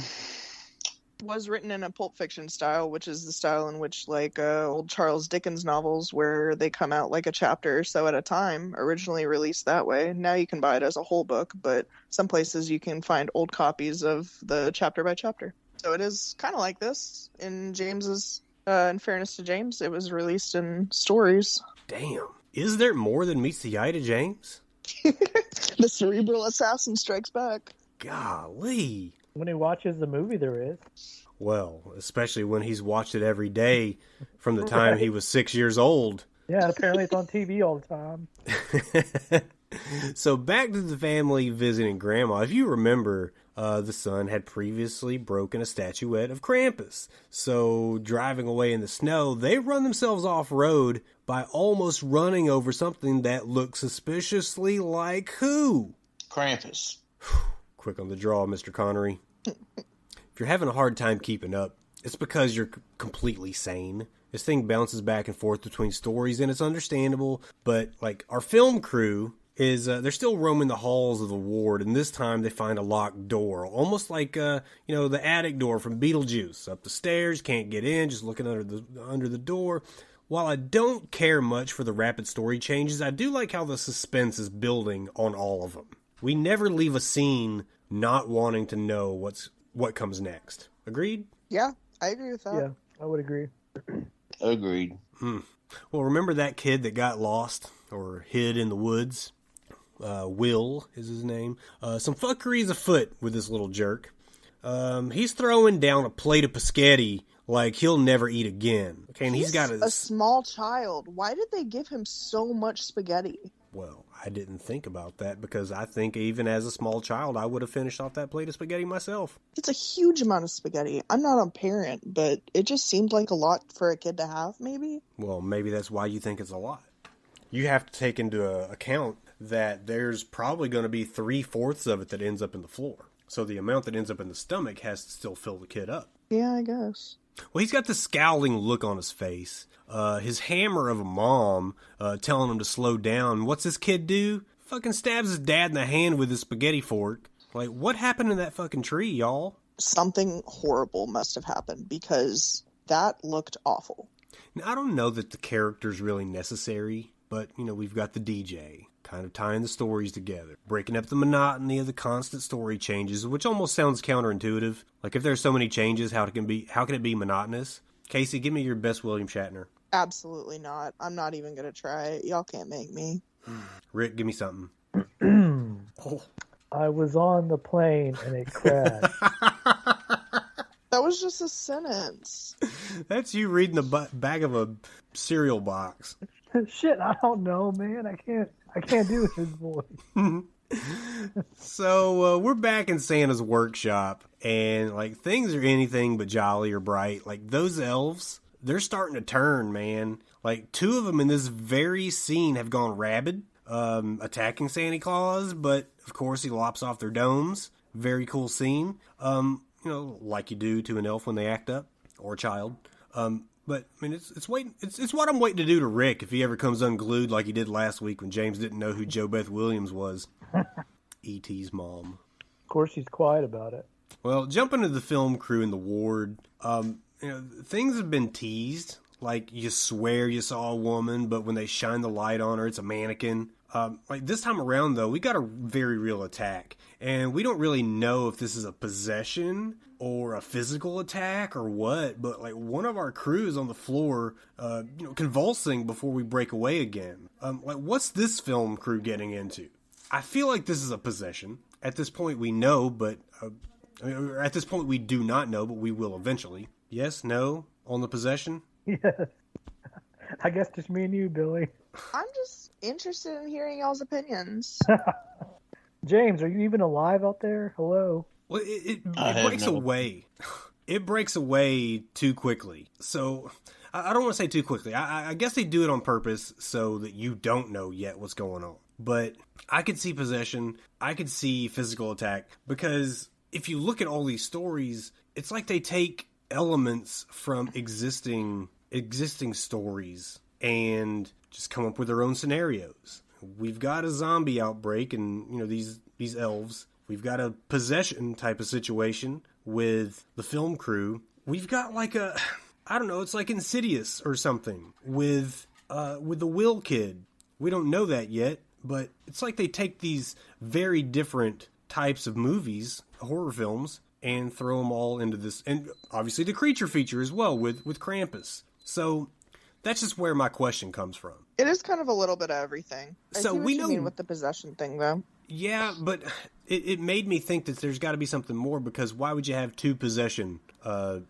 Was written in a Pulp Fiction style, which is the style in which old Charles Dickens novels, where they come out like a chapter or so at a time, originally released that way. Now you can buy it as a whole book, but some places you can find old copies of the chapter by chapter. So it is kind of like this. In James's, in fairness to James, it was released in stories. Damn. Is there more than meets the eye to James? The cerebral assassin strikes back. Golly. When he watches the movie, there is. Well, especially when he's watched it every day from the time he was 6 years old. Yeah, apparently it's on TV all the time. So back to the family visiting Grandma. If you remember, the son had previously broken a statuette of Krampus. So driving away in the snow, they run themselves off-road by almost running over something that looked suspiciously like who? Krampus. Quick on the draw, Mr. Connery. If you're having a hard time keeping up, it's because you're completely sane This thing bounces back and forth between stories, and it's understandable. But like our film crew is, they're still roaming the halls of the ward, and this time they find a locked door, almost like the attic door from Beetlejuice. Up the stairs, can't get in, just looking under the door. While I don't care much for the rapid story changes, I do like how the suspense is building on all of them. We never leave a scene not wanting to know what comes next. Agreed? Yeah, I agree with that. Yeah, I would agree. Agreed. Well, remember that kid that got lost or hid in the woods? Will is his name. Some fuckery is afoot with this little jerk. He's throwing down a plate of pescetti like he'll never eat again. Okay, and he's got a small child. Why did they give him so much spaghetti? Well, I didn't think about that because I think even as a small child, I would have finished off that plate of spaghetti myself. It's a huge amount of spaghetti. I'm not a parent, but it just seemed like a lot for a kid to have, maybe. Well, maybe that's why you think it's a lot. You have to take into account that there's probably going to be 3/4 of it that ends up in the floor. So the amount that ends up in the stomach has to still fill the kid up. Yeah, I guess. Well, he's got this scowling look on his face. His hammer of a mom telling him to slow down. What's this kid do? Fucking stabs his dad in the hand with his spaghetti fork. Like, what happened in that fucking tree, y'all? Something horrible must have happened because that looked awful. Now, I don't know that the character's really necessary, but, we've got the DJ kind of tying the stories together, breaking up the monotony of the constant story changes, which almost sounds counterintuitive. Like, if there's so many changes, how can it be monotonous? Casey, give me your best William Shatner. Absolutely not. I'm not even going to try it. Y'all can't make me. Rick, give me something. I was on the plane and it crashed. That was just a sentence. That's you reading the back of a cereal box. Shit, I don't know, man. I can't do his voice. So we're back in Santa's workshop, and like things are anything but jolly or bright. Like those elves, they're starting to turn, man. Like 2 of them in this very scene have gone rabid, attacking Santa Claus, but of course he lops off their domes. Very cool scene. Like you do to an elf when they act up, or a child. But I mean, it's what I'm waiting to do to Rick if he ever comes unglued like he did last week when James didn't know who Jo Beth Williams was. E.T.'s mom. Of course, she's quiet about it. Well, jumping to the film crew in the ward, things have been teased. Like you swear you saw a woman, but when they shine the light on her, it's a mannequin. Like this time around, though, we got a very real attack, and we don't really know if this is a possession or a physical attack or what. But like one of our crew is on the floor, convulsing before we break away again. Like what's this film crew getting into? I feel like this is a possession. At this point, we know, but at this point we do not know, but we will eventually. Yes, no, on the possession. Yes. I guess just me and you, Billy. I'm just interested in hearing y'all's opinions. James, are you even alive out there? Hello? Well, it breaks away. It breaks away too quickly. So, I don't want to say too quickly. I guess they do it on purpose so that you don't know yet what's going on. But I could see possession. I could see physical attack. Because if you look at all these stories, it's like they take elements from existing stories and just come up with their own scenarios. We've got a zombie outbreak and these elves. We've got a possession type of situation with the film crew. We've got like it's like Insidious or something with the Will kid. We don't know that yet, but it's like they take these very different types of movies, horror films, and throw them all into this, and obviously the creature feature as well with Krampus. So that's just where my question comes from. It is kind of a little bit of everything. I see what you mean with the possession thing, though. Yeah, but it made me think that there's got to be something more, because why would you have 2 possession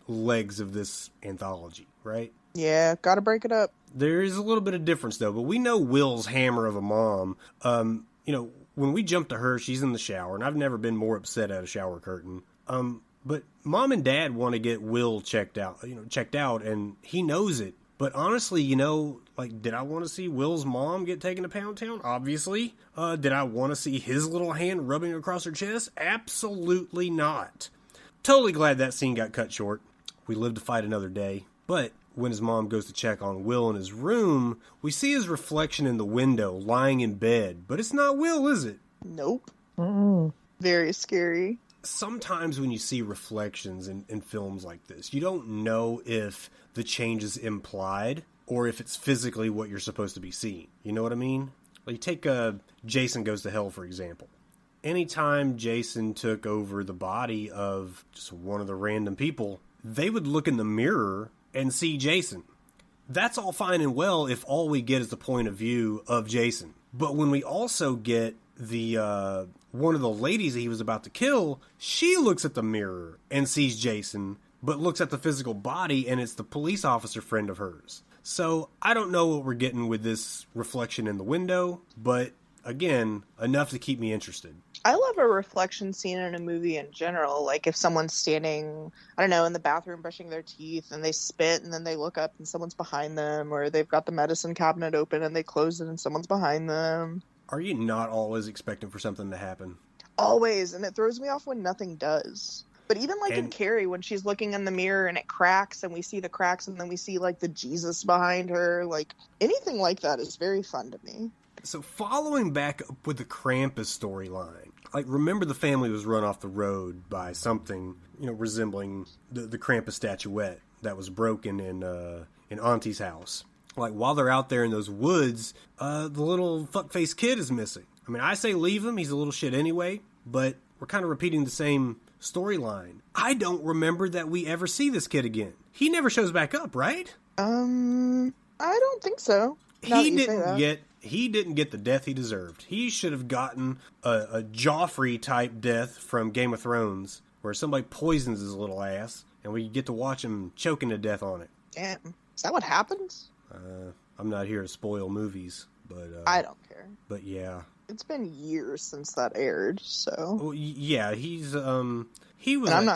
legs of this anthology, right? Yeah, gotta break it up. There is a little bit of difference, though, but we know Will's hammer of a mom. When we jump to her, she's in the shower, and I've never been more upset at a shower curtain. But Mom and Dad want to get Will checked out, and he knows it. But honestly, did I want to see Will's mom get taken to Pound Town? Obviously. Did I want to see his little hand rubbing across her chest? Absolutely not. Totally glad that scene got cut short. We live to fight another day. But when his mom goes to check on Will in his room, we see his reflection in the window lying in bed. But it's not Will, is it? Nope. Mm-mm. Very scary. Sometimes when you see reflections in films like this, you don't know if the change is implied or if it's physically what you're supposed to be seeing. You know what I mean? Like, take Jason Goes to Hell, for example. Anytime Jason took over the body of just one of the random people, they would look in the mirror and see Jason. That's all fine and well if all we get is the point of view of Jason. But when we also get the one of the ladies that he was about to kill, she looks at the mirror and sees Jason, but looks at the physical body and it's the police officer friend of hers. So I don't know what we're getting with this reflection in the window, but again, enough to keep me interested. I love a reflection scene in a movie in general. Like if someone's standing, I don't know, in the bathroom brushing their teeth and they spit and then they look up and someone's behind them, or they've got the medicine cabinet open and they close it and someone's behind them. Are you not always expecting for something to happen? Always, and it throws me off when nothing does. But even like in Carrie, when she's looking in the mirror and it cracks and we see the cracks and then we see like the Jesus behind her, like anything like that is very fun to me. So following back up with the Krampus storyline, like remember the family was run off the road by something, resembling the Krampus statuette that was broken in Auntie's house. Like while they're out there in those woods, the little fuckface kid is missing. I mean, I say leave him. He's a little shit anyway, but we're kind of repeating the same storyline. I don't remember that we ever see this kid again. He never shows back up, right? I don't think so. He didn't get the death he deserved. He should have gotten a Joffrey type death from Game of Thrones, where somebody poisons his little ass, and we get to watch him choking to death on it. Damn, is that what happens? I'm not here to spoil movies, but I don't care. But yeah, it's been years since that aired, so. Well, yeah, he was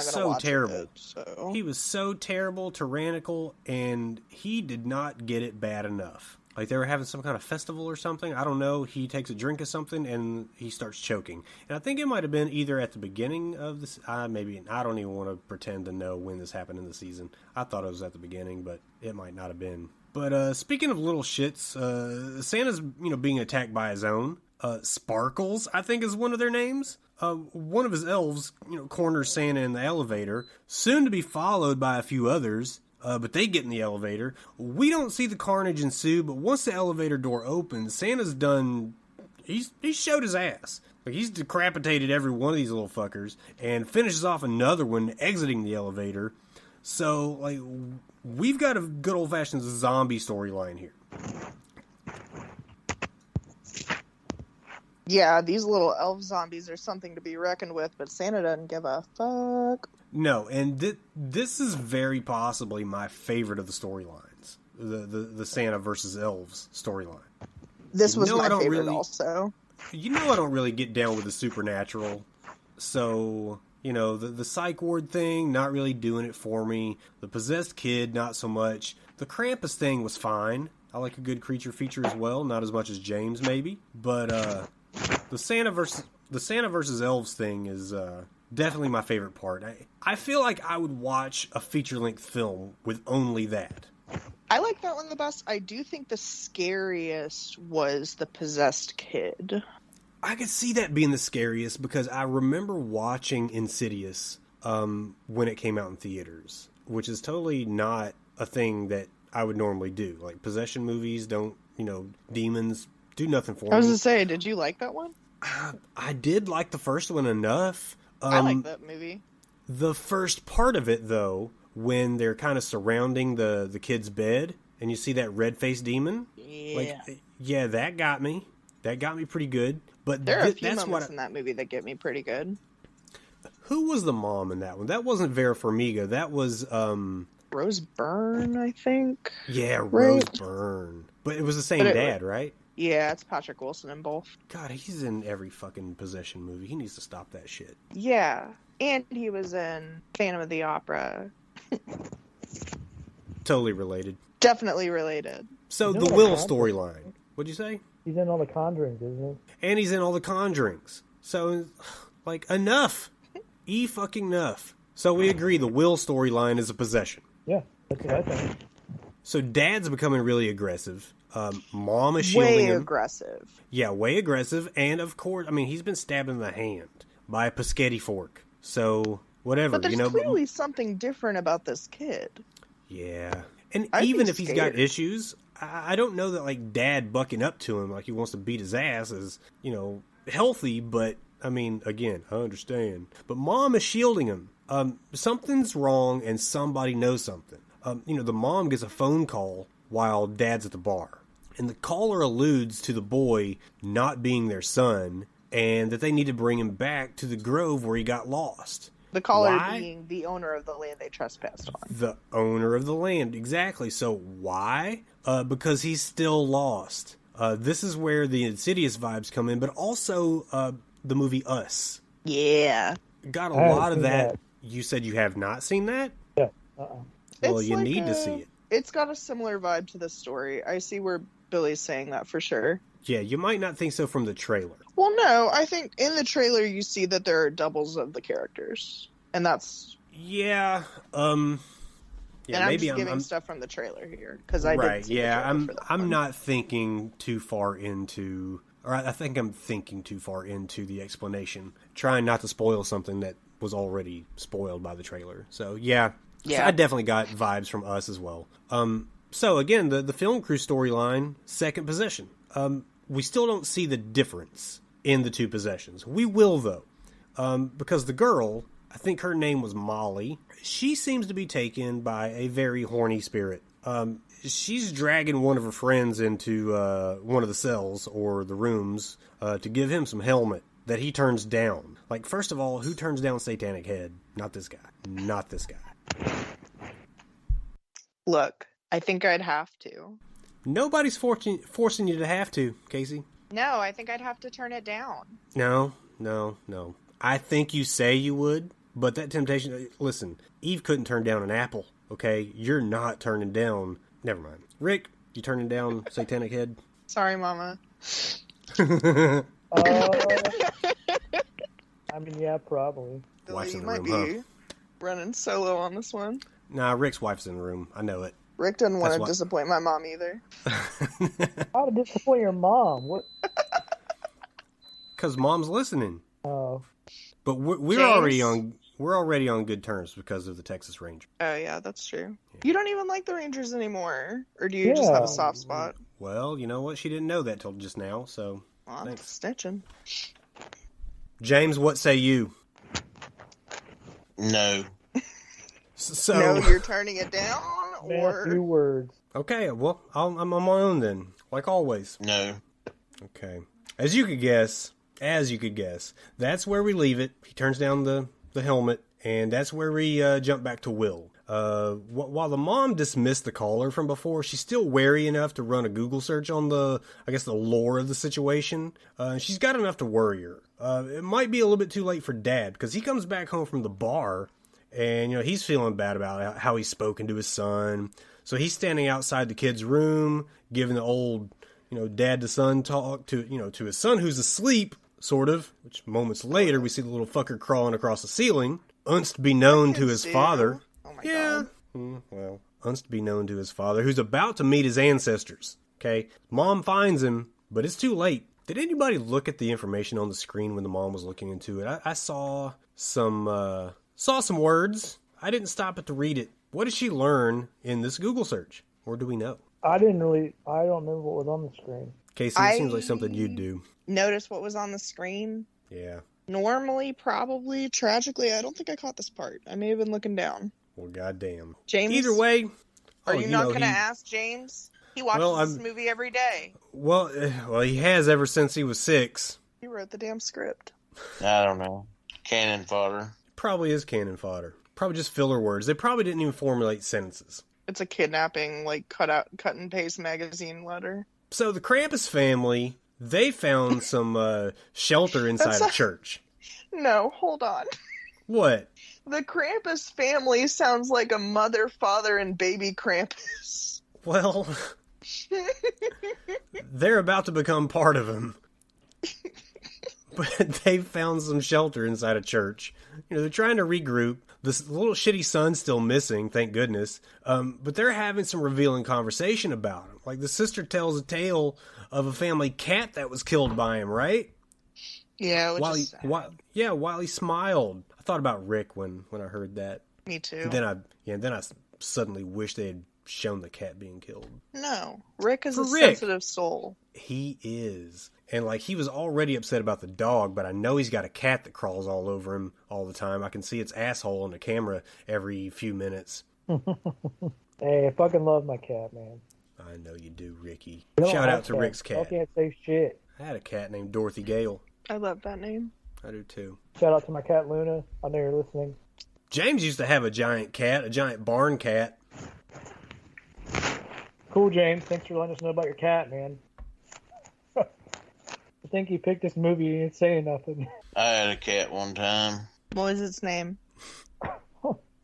so terrible. So. He was so terrible, tyrannical, and he did not get it bad enough. Like they were having some kind of festival or something. I don't know. He takes a drink of something and he starts choking. And I think it might have been either at the beginning of this. Maybe I don't even want to pretend to know when this happened in the season. I thought it was at the beginning, but it might not have been. But speaking of little shits, Santa's being attacked by his own. Sparkles, I think, is one of their names. One of his elves, corners Santa in the elevator, soon to be followed by a few others. But they get in the elevator. We don't see the carnage ensue, but once the elevator door opens, Santa's done. He's showed his ass. Like he's decapitated every one of these little fuckers and finishes off another one exiting the elevator. So like we've got a good old fashioned zombie storyline here. Yeah, these little elf zombies are something to be reckoned with, but Santa doesn't give a fuck. No, and this is very possibly my favorite of the storylines, the Santa versus elves storyline. This was my favorite also. You know I don't really get down with the supernatural, so, the psych ward thing, not really doing it for me. The possessed kid, not so much. The Krampus thing was fine. I like a good creature feature as well, not as much as James maybe, but the Santa versus elves thing is definitely my favorite part. I feel like I would watch a feature-length film with only that. I like that one the best. I do think the scariest was the possessed kid. I could see that being the scariest because I remember watching Insidious when it came out in theaters, which is totally not a thing that I would normally do. Like, possession movies don't, demons do nothing for me. I was going to say, did you like that one? I did like the first one enough. I like that movie. The first part of it, though, when they're kind of surrounding the kid's bed, and you see that red-faced demon. Yeah. That got me. That got me pretty good. But there are a few moments in that movie that get me pretty good. Who was the mom in that one? That wasn't Vera Farmiga. That was Rose Byrne, I think. Yeah, right? Rose Byrne. But it was the same dad, right? Yeah, it's Patrick Wilson in both. God, he's in every fucking possession movie. He needs to stop that shit. Yeah, and he was in Phantom of the Opera. Totally related. Definitely related. So the Will storyline. What'd you say? He's in all the Conjurings, isn't he? And he's in all the Conjurings. So, like, enough. fucking enough. So we agree the Will storyline is a possession. Yeah, that's what I think. So Dad's becoming really aggressive. Mom is shielding him. Way aggressive. Yeah, way aggressive. And of course, I mean, he's been stabbed in the hand by a pescetti fork. So whatever, But there's clearly something different about this kid. Yeah. And I'd even be if he's scared. got issues, I don't know that, like, Dad bucking up to him like he wants to beat his ass is, healthy, but, I mean, again, I understand. But Mom is shielding him. Something's wrong and somebody knows something. The mom gets a phone call while Dad's at the bar. And the caller alludes to the boy not being their son and that they need to bring him back to the grove where he got lost. The caller Why? being the owner of the land they trespassed on. The owner of the land, exactly. So why? Because he's still lost. This is where the Insidious vibes come in, but also the movie Us. Yeah. Got a I haven't lot of seen that. that. You said you have not seen that? Yeah. Well, It's you like need to see it. It's got a similar vibe to this story. I see where Billy's saying that for sure. Yeah, you might not think so from the trailer. Well, no, I think in the trailer you see that there are doubles of the characters. And that's... Yeah, and I'm maybe just giving I'm stuff from the trailer here. Because I right. didn't see the Yeah, trailer for that I'm one. not thinking too far into, or I think I'm thinking too far into the explanation, trying not to spoil something that was already spoiled by the trailer. So yeah, Yeah. So I definitely got vibes from Us as well. So again, the film crew storyline, second possession. We still don't see the difference in the two possessions. We will though, because the girl, I think her name was Molly. She seems to be taken by a very horny spirit. She's dragging one of her friends into one of the cells or the rooms to give him some helmet that he turns down. Like, first of all, who turns down Satanic Head? Not this guy. Not this guy. Look, I think I'd have to. Nobody's forcing you to have to, Casey. No, I think I'd have to turn it down. No. I think you say you would, but that temptation... Listen, Eve couldn't turn down an apple, okay? You're not turning down... Never mind. Rick, you turning down Satanic Head? Sorry, Mama. I mean, yeah, probably. Wife's Billy, in you the might room, be running solo on this one. Nah, Rick's wife's in the room. I know it. Rick doesn't want That's to why- disappoint my mom either. How to disappoint your mom? What? Because Mom's listening. Oh, But we're James? already on good terms because of the Texas Ranger. Oh, yeah, that's true. You don't even like the Rangers anymore? Or do you just have Yeah. a soft spot? Well, you know what? She didn't know that till just now, so... Well, I'm Thanks. snitching. James, what say you? No. So... No, you're turning it down? man, Or... 2 words. Okay, well, I'm on my own then, like always. No. Okay. As you could guess, that's where we leave it. He turns down the helmet, and that's where we jump back to Will. While the mom dismissed the caller from before, she's still wary enough to run a Google search on the lore of the situation. She's got enough to worry her. It might be a little bit too late for Dad, because he comes back home from the bar, and he's feeling bad about how he's spoken to his son. So he's standing outside the kid's room, giving the old, dad to son talk to his son who's asleep, sort of. Which moments later we see the little fucker crawling across the ceiling, unst be known to his father. Oh my Yeah. god. Well, unst be known to his father, who's about to meet his ancestors. Okay, mom finds him, but it's too late. Did anybody look at the information on the screen when the mom was looking into it? I saw some words. I didn't stop it to read it. What did she learn in this Google search? Or do we know? I don't remember what was on the screen. Casey, it seems like something you'd do. Notice what was on the screen? Yeah. Normally, probably, tragically, I don't think I caught this part. I may have been looking down. Well, goddamn. James? Either way. Are oh, you not going to he- ask James? He watches Well, this movie every day. Well, he has ever since he was 6. He wrote the damn script. I don't know. Cannon fodder. Probably is cannon fodder. Probably just filler words. They probably didn't even formulate sentences. It's a kidnapping, like, cut and paste magazine letter. So the Krampus family, they found some shelter inside a not- church. No, hold on. What? The Krampus family sounds like a mother, father, and baby Krampus. Well, they're about to become part of him. But they found some shelter inside a church. They're trying to regroup. This little shitty son's still missing, thank goodness. But they're having some revealing conversation about him. Like, the sister tells a tale of a family cat that was killed by him, right? Yeah, while he smiled. I thought about Rick when I heard that. Me too. And then I suddenly wish they had shown the cat being killed. No, Rick is sensitive soul. He is. And, like, he was already upset about the dog, but I know he's got a cat that crawls all over him all the time. I can see its asshole on the camera every few minutes. Hey, I fucking love my cat, man. I know you do, Ricky. Shout out to Rick's cat. I can't say shit. I had a cat named Dorothy Gale. I love that name. I do, too. Shout out to my cat, Luna. I know you're listening. James used to have a giant cat, a giant barn cat. Cool, James. Thanks for letting us know about your cat, man. I think he picked this movie. He ain't saying nothing. I had a cat one time. What was its name?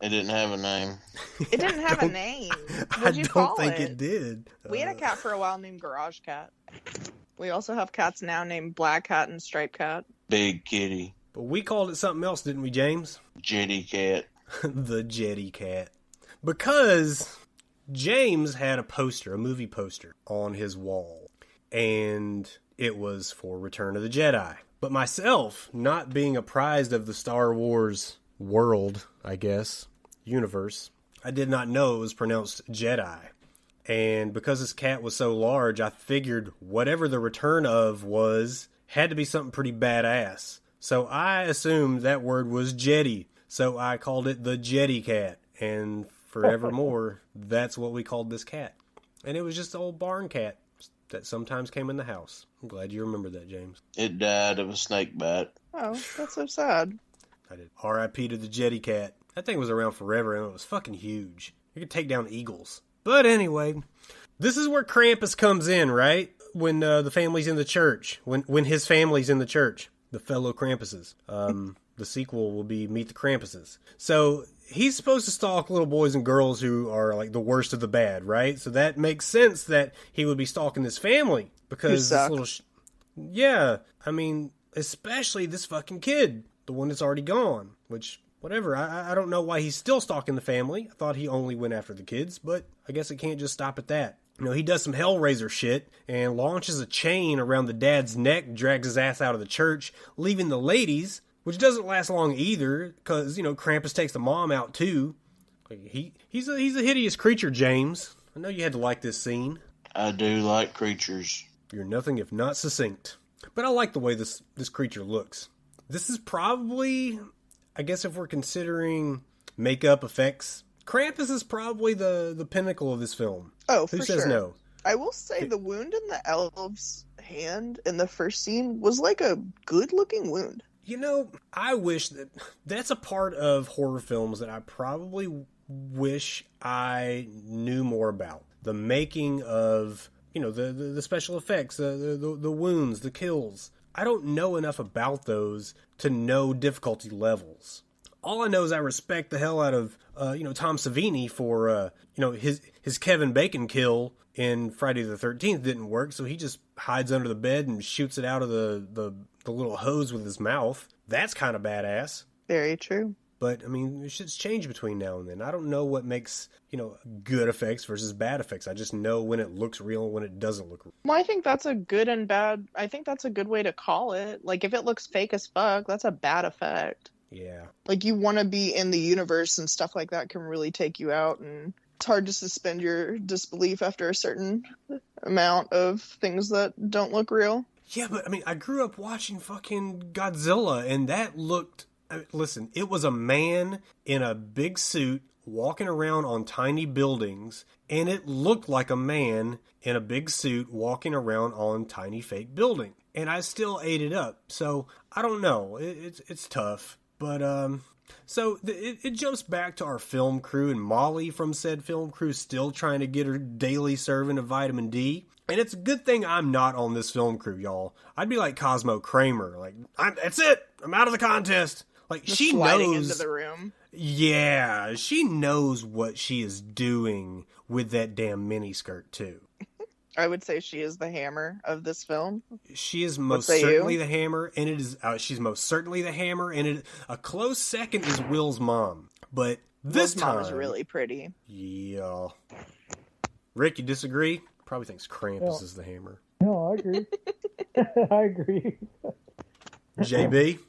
It didn't have a name. It didn't have a name. I don't think it did. We had a cat for a while named Garage Cat. We also have cats now named Black Cat and Striped Cat. Big Kitty. But we called it something else, didn't we, James? Jetty Cat. The Jetty Cat. Because James had a movie poster on his wall. And it was for Return of the Jedi. But myself, not being apprised of the Star Wars world, I guess, universe, I did not know it was pronounced Jedi. And because this cat was so large, I figured whatever the return of was had to be something pretty badass. So I assumed that word was jetty. So I called it the Jetty Cat. And forevermore, that's what we called this cat. And it was just an old barn cat that sometimes came in the house. I'm glad you remember that, James. It died of a snake bite. Oh, that's so sad. I did. R.I.P. to the Jetty Cat. That thing was around forever, and it was fucking huge. You could take down eagles. But anyway, this is where Krampus comes in, right? When the family's in the church. When his family's in the church. The fellow Krampuses. The sequel will be Meet the Krampuses. So he's supposed to stalk little boys and girls who are like the worst of the bad, right? So that makes sense that he would be stalking this family. Because this little... yeah, I mean, especially this fucking kid. The one that's already gone, which, whatever. I don't know why he's still stalking the family. I thought he only went after the kids, but I guess it can't just stop at that. You know, he does some Hellraiser shit and launches a chain around the dad's neck, drags his ass out of the church, leaving the ladies, which doesn't last long either, because, you know, Krampus takes the mom out too. He's a hideous creature, James. I know you had to like this scene. I do like creatures. You're nothing if not succinct. But I like the way this creature looks. This is probably, I guess if we're considering makeup effects, Krampus is probably the pinnacle of this film. Oh, Who for says sure. no? I will say the wound in the elf's hand in the first scene was like a good-looking wound. You know, I wish that's a part of horror films that I probably wish I knew more about. The making of, you know, the special effects, the wounds, the kills. I don't know enough about those to know difficulty levels. All I know is I respect the hell out of, Tom Savini for, his Kevin Bacon kill in Friday the 13th didn't work, so he just hides under the bed and shoots it out of the little hose with his mouth. That's kind of badass. Very true. But, I mean, shit's changed between now and then. I don't know what makes, good effects versus bad effects. I just know when it looks real and when it doesn't look real. Well, I think that's a good and bad... I think that's a good way to call it. Like, if it looks fake as fuck, that's a bad effect. Yeah. Like, you want to be in the universe and stuff like that can really take you out, and it's hard to suspend your disbelief after a certain amount of things that don't look real. Yeah, but, I mean, I grew up watching fucking Godzilla, and that looked... listen, it was a man in a big suit walking around on tiny buildings, and it looked like a man in a big suit walking around on tiny fake building. And I still ate it up. So, I don't know. It's tough. But, so it jumps back to our film crew, and Molly from said film crew still trying to get her daily serving of vitamin D. And it's a good thing I'm not on this film crew, y'all. I'd be like Cosmo Kramer. Like, that's it. I'm out of the contest. Like, Just she sliding knows into the room. Yeah, she knows what she is doing with that damn miniskirt too. I would say she is the hammer of this film. She is most certainly the hammer, and it is. She's most certainly the hammer, and a close second is Will's mom. But this Will's mom is really pretty. Yeah. Rick, you disagree? Probably thinks Krampus is the hammer. No, I agree. I agree. JB,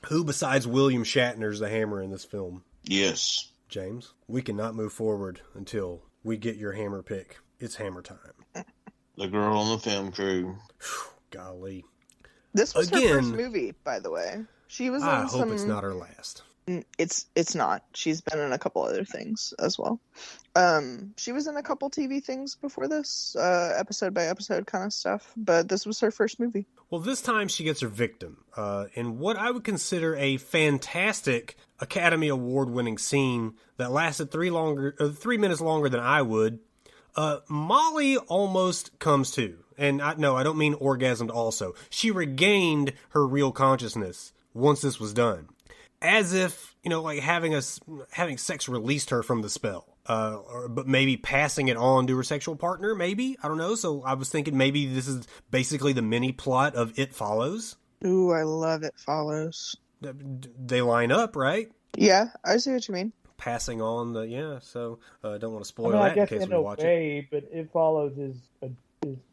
who besides William Shatner is the hammer in this film? Yes. James, we cannot move forward until we get your hammer pick. It's hammer time. The girl on the film crew. Golly. This was her first movie, by the way. She was I hope it's not her last. It's not. She's been in a couple other things as well. She was in a couple TV things before this, episode by episode kind of stuff, but this was her first movie. Well, this time she gets her victim in what I would consider a fantastic Academy Award-winning scene that lasted 3 minutes longer than I would. Molly almost comes to, and I don't mean orgasmed also. She regained her real consciousness once this was done. As if, like having sex released her from the spell. But maybe passing it on to her sexual partner, maybe? I don't know. So I was thinking maybe this is basically the mini plot of It Follows. Ooh, I love It Follows. They line up, right? Yeah, I see what you mean. Passing on so I don't want to spoil that in case we watch it. But It Follows is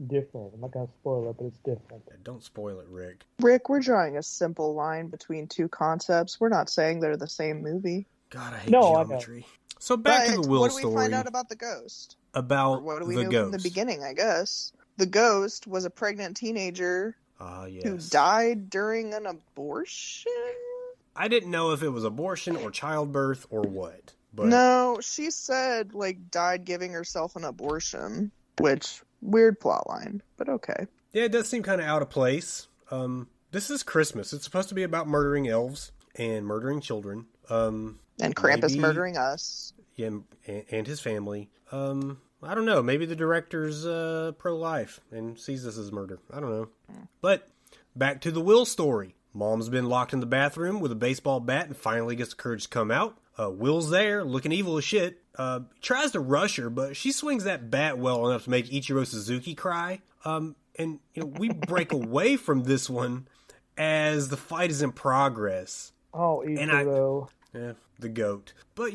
different. I'm not going to spoil it, but it's different. Don't spoil it, Rick. Rick, we're drawing a simple line between two concepts. We're not saying they're the same movie. God, I hate geometry. So back to the Will story. What do we find out about the ghost? About what do we the know ghost? From the beginning, I guess. The ghost was a pregnant teenager yes. who died during an abortion? I didn't know if it was abortion or childbirth or what. But no, she said, died giving herself an abortion, which... weird plot line, but okay. Yeah, it does seem kind of out of place. This is Christmas. It's supposed to be about murdering elves and murdering children. And Krampus murdering us. Yeah, and his family. I don't know. Maybe the director's pro-life and sees this as murder. I don't know. But back to the Will story. Mom's been locked in the bathroom with a baseball bat and finally gets the courage to come out. Will's there, looking evil as shit. Tries to rush her, but she swings that bat well enough to make Ichiro Suzuki cry. And we break away from this one as the fight is in progress. Oh, Ichiro. Yeah, the goat. But,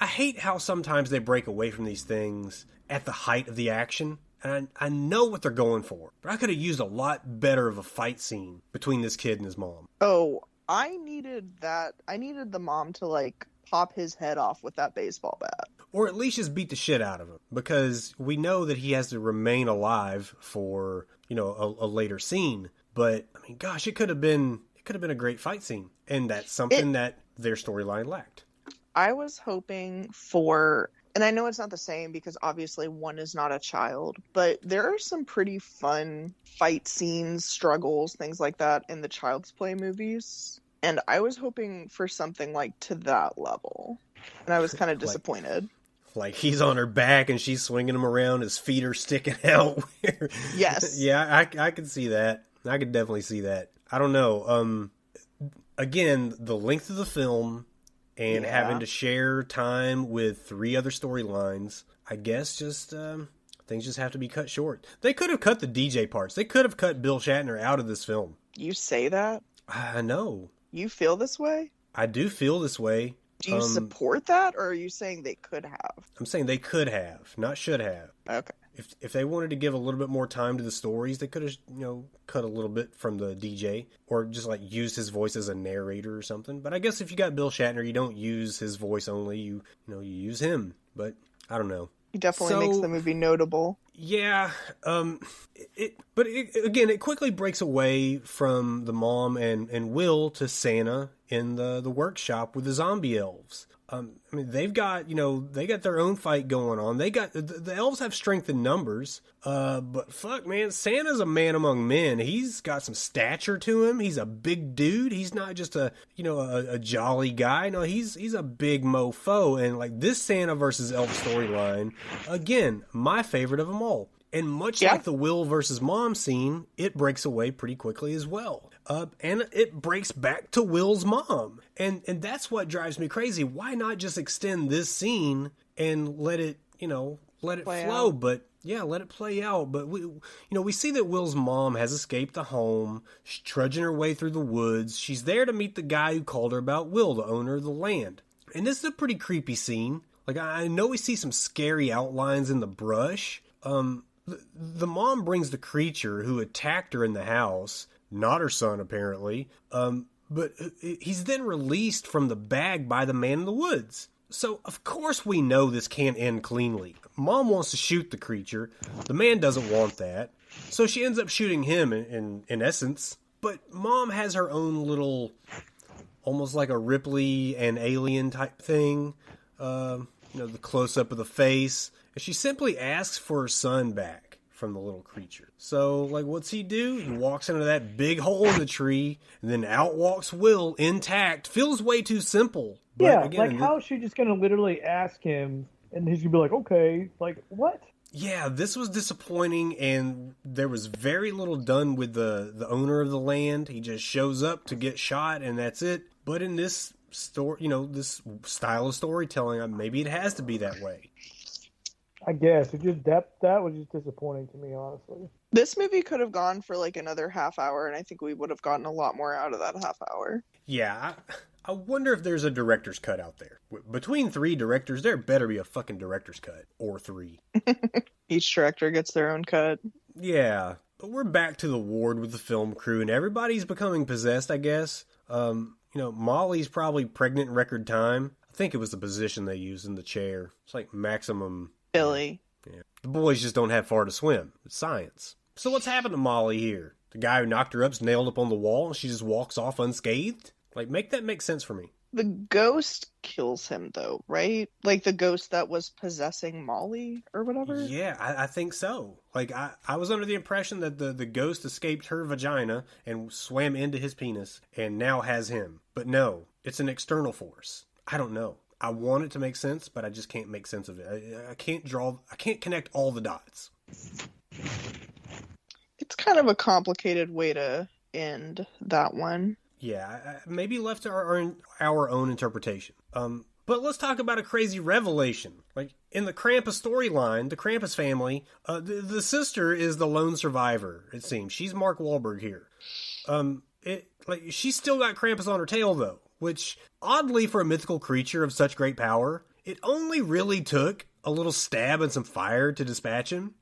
I hate how sometimes they break away from these things at the height of the action. And I know what they're going for. But I could have used a lot better of a fight scene between this kid and his mom. Oh, I needed that. I needed the mom to, pop his head off with that baseball bat. Or at least just beat the shit out of him. Because we know that he has to remain alive for, a later scene. But, I mean, gosh, it could have been a great fight scene. And that's something that their storyline lacked. I was hoping for, and I know it's not the same because obviously one is not a child, but there are some pretty fun fight scenes, struggles, things like that in the Child's Play movies. And I was hoping for something to that level. And I was kind of disappointed. Like he's on her back and she's swinging him around. His feet are sticking out. Yes. Yeah, I could see that. I could definitely see that. I don't know. Again, the length of the film and having to share time with 3 other storylines, I guess just things just have to be cut short. They could have cut the DJ parts. They could have cut Bill Shatner out of this film. You say that? I know. You feel this way? I do feel this way. Do you support that, or are you saying they could have? I'm saying they could have, not should have. Okay. If they wanted to give a little bit more time to the stories, they could have, cut a little bit from the DJ, or just used his voice as a narrator or something. But I guess if you got Bill Shatner, you don't use his voice only. You use him. But I don't know. He definitely makes the movie notable. Yeah. Again, it quickly breaks away from the mom and Will to Santa in the workshop with the zombie elves. They've got, they got their own fight going on. They got, the elves have strength in numbers. But fuck, man, Santa's a man among men. He's got some stature to him. He's a big dude. He's not just a jolly guy. No, he's a big mofo. And this Santa versus elf storyline, again, my favorite of them all. And much like the Will versus Mom scene, it breaks away pretty quickly as well. And it breaks back to Will's mom. And that's what drives me crazy. Why not just extend this scene and let it flow? But Yeah, let it play out. But we see that Will's mom has escaped the home. She's trudging her way through the woods. She's there to meet the guy who called her about Will, the owner of the land. And this is a pretty creepy scene. Like, I know we see some scary outlines in the brush. The mom brings the creature who attacked her in the house, not her son apparently. But he's then released from the bag by the man in the woods. So, of course we know this can't end cleanly. Mom wants to shoot the creature. The man doesn't want that. So she ends up shooting him in essence. But Mom has her own little, almost like a Ripley and Alien type thing. The close-up of the face. And she simply asks for her son back from the little creature. So, like, what's he do? He walks into that big hole in the tree, and then out walks Will, intact. Feels way too simple. But yeah, again, like, how is she just going to literally ask him, and he's going to be like, okay, like, what? Yeah, this was disappointing, and there was very little done with the owner of the land. He just shows up to get shot, and that's it. But in this story, this style of storytelling, maybe it has to be that way. I guess it just that was just disappointing to me, honestly. This movie could have gone for like another half hour, and I think we would have gotten a lot more out of that half hour. Yeah, I wonder if there's a director's cut out there. Between 3 directors, there better be a fucking director's cut. Or 3. Each director gets their own cut. Yeah, but we're back to the ward with the film crew, and everybody's becoming possessed, I guess. Molly's probably pregnant in record time. I think it was the position they used in the chair. It's like maximum... Billy. Yeah. The boys just don't have far to swim. It's science. So what's happened to Molly here? The guy who knocked her up's nailed up on the wall and she just walks off unscathed? Like, make that make sense for me. The ghost kills him, though, right? Like the ghost that was possessing Molly or whatever? Yeah, I think so. Like, I was under the impression that the ghost escaped her vagina and swam into his penis and now has him. But no, it's an external force. I don't know. I want it to make sense, but I just can't make sense of it. I can't connect all the dots. It's kind of a complicated way to end that one. Yeah, maybe left to our own interpretation. But let's talk about a crazy revelation. Like, in the Krampus storyline, the Krampus family, the sister is the lone survivor, it seems. She's Mark Wahlberg here. She's still got Krampus on her tail, though. Which, oddly for a mythical creature of such great power, it only really took a little stab and some fire to dispatch him.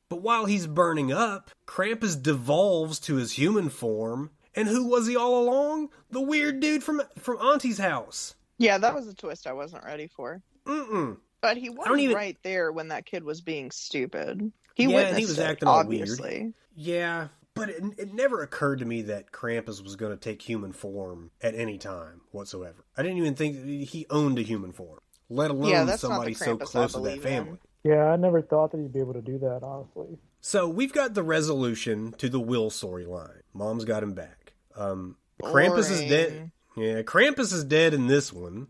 But while he's burning up, Krampus devolves to his human form. And who was he all along? The weird dude from Auntie's house. Yeah, that was a twist I wasn't ready for. But he was right there when that kid was being stupid. He was acting all obviously. Weird. Yeah. But it never occurred to me that Krampus was going to take human form at any time whatsoever. I didn't even think that he owned a human form, let alone somebody so close to that family. Yeah, I never thought that he'd be able to do that, honestly. So we've got the resolution to the Will storyline. Mom's got him back. Krampus is dead. Yeah, Krampus is dead in this one.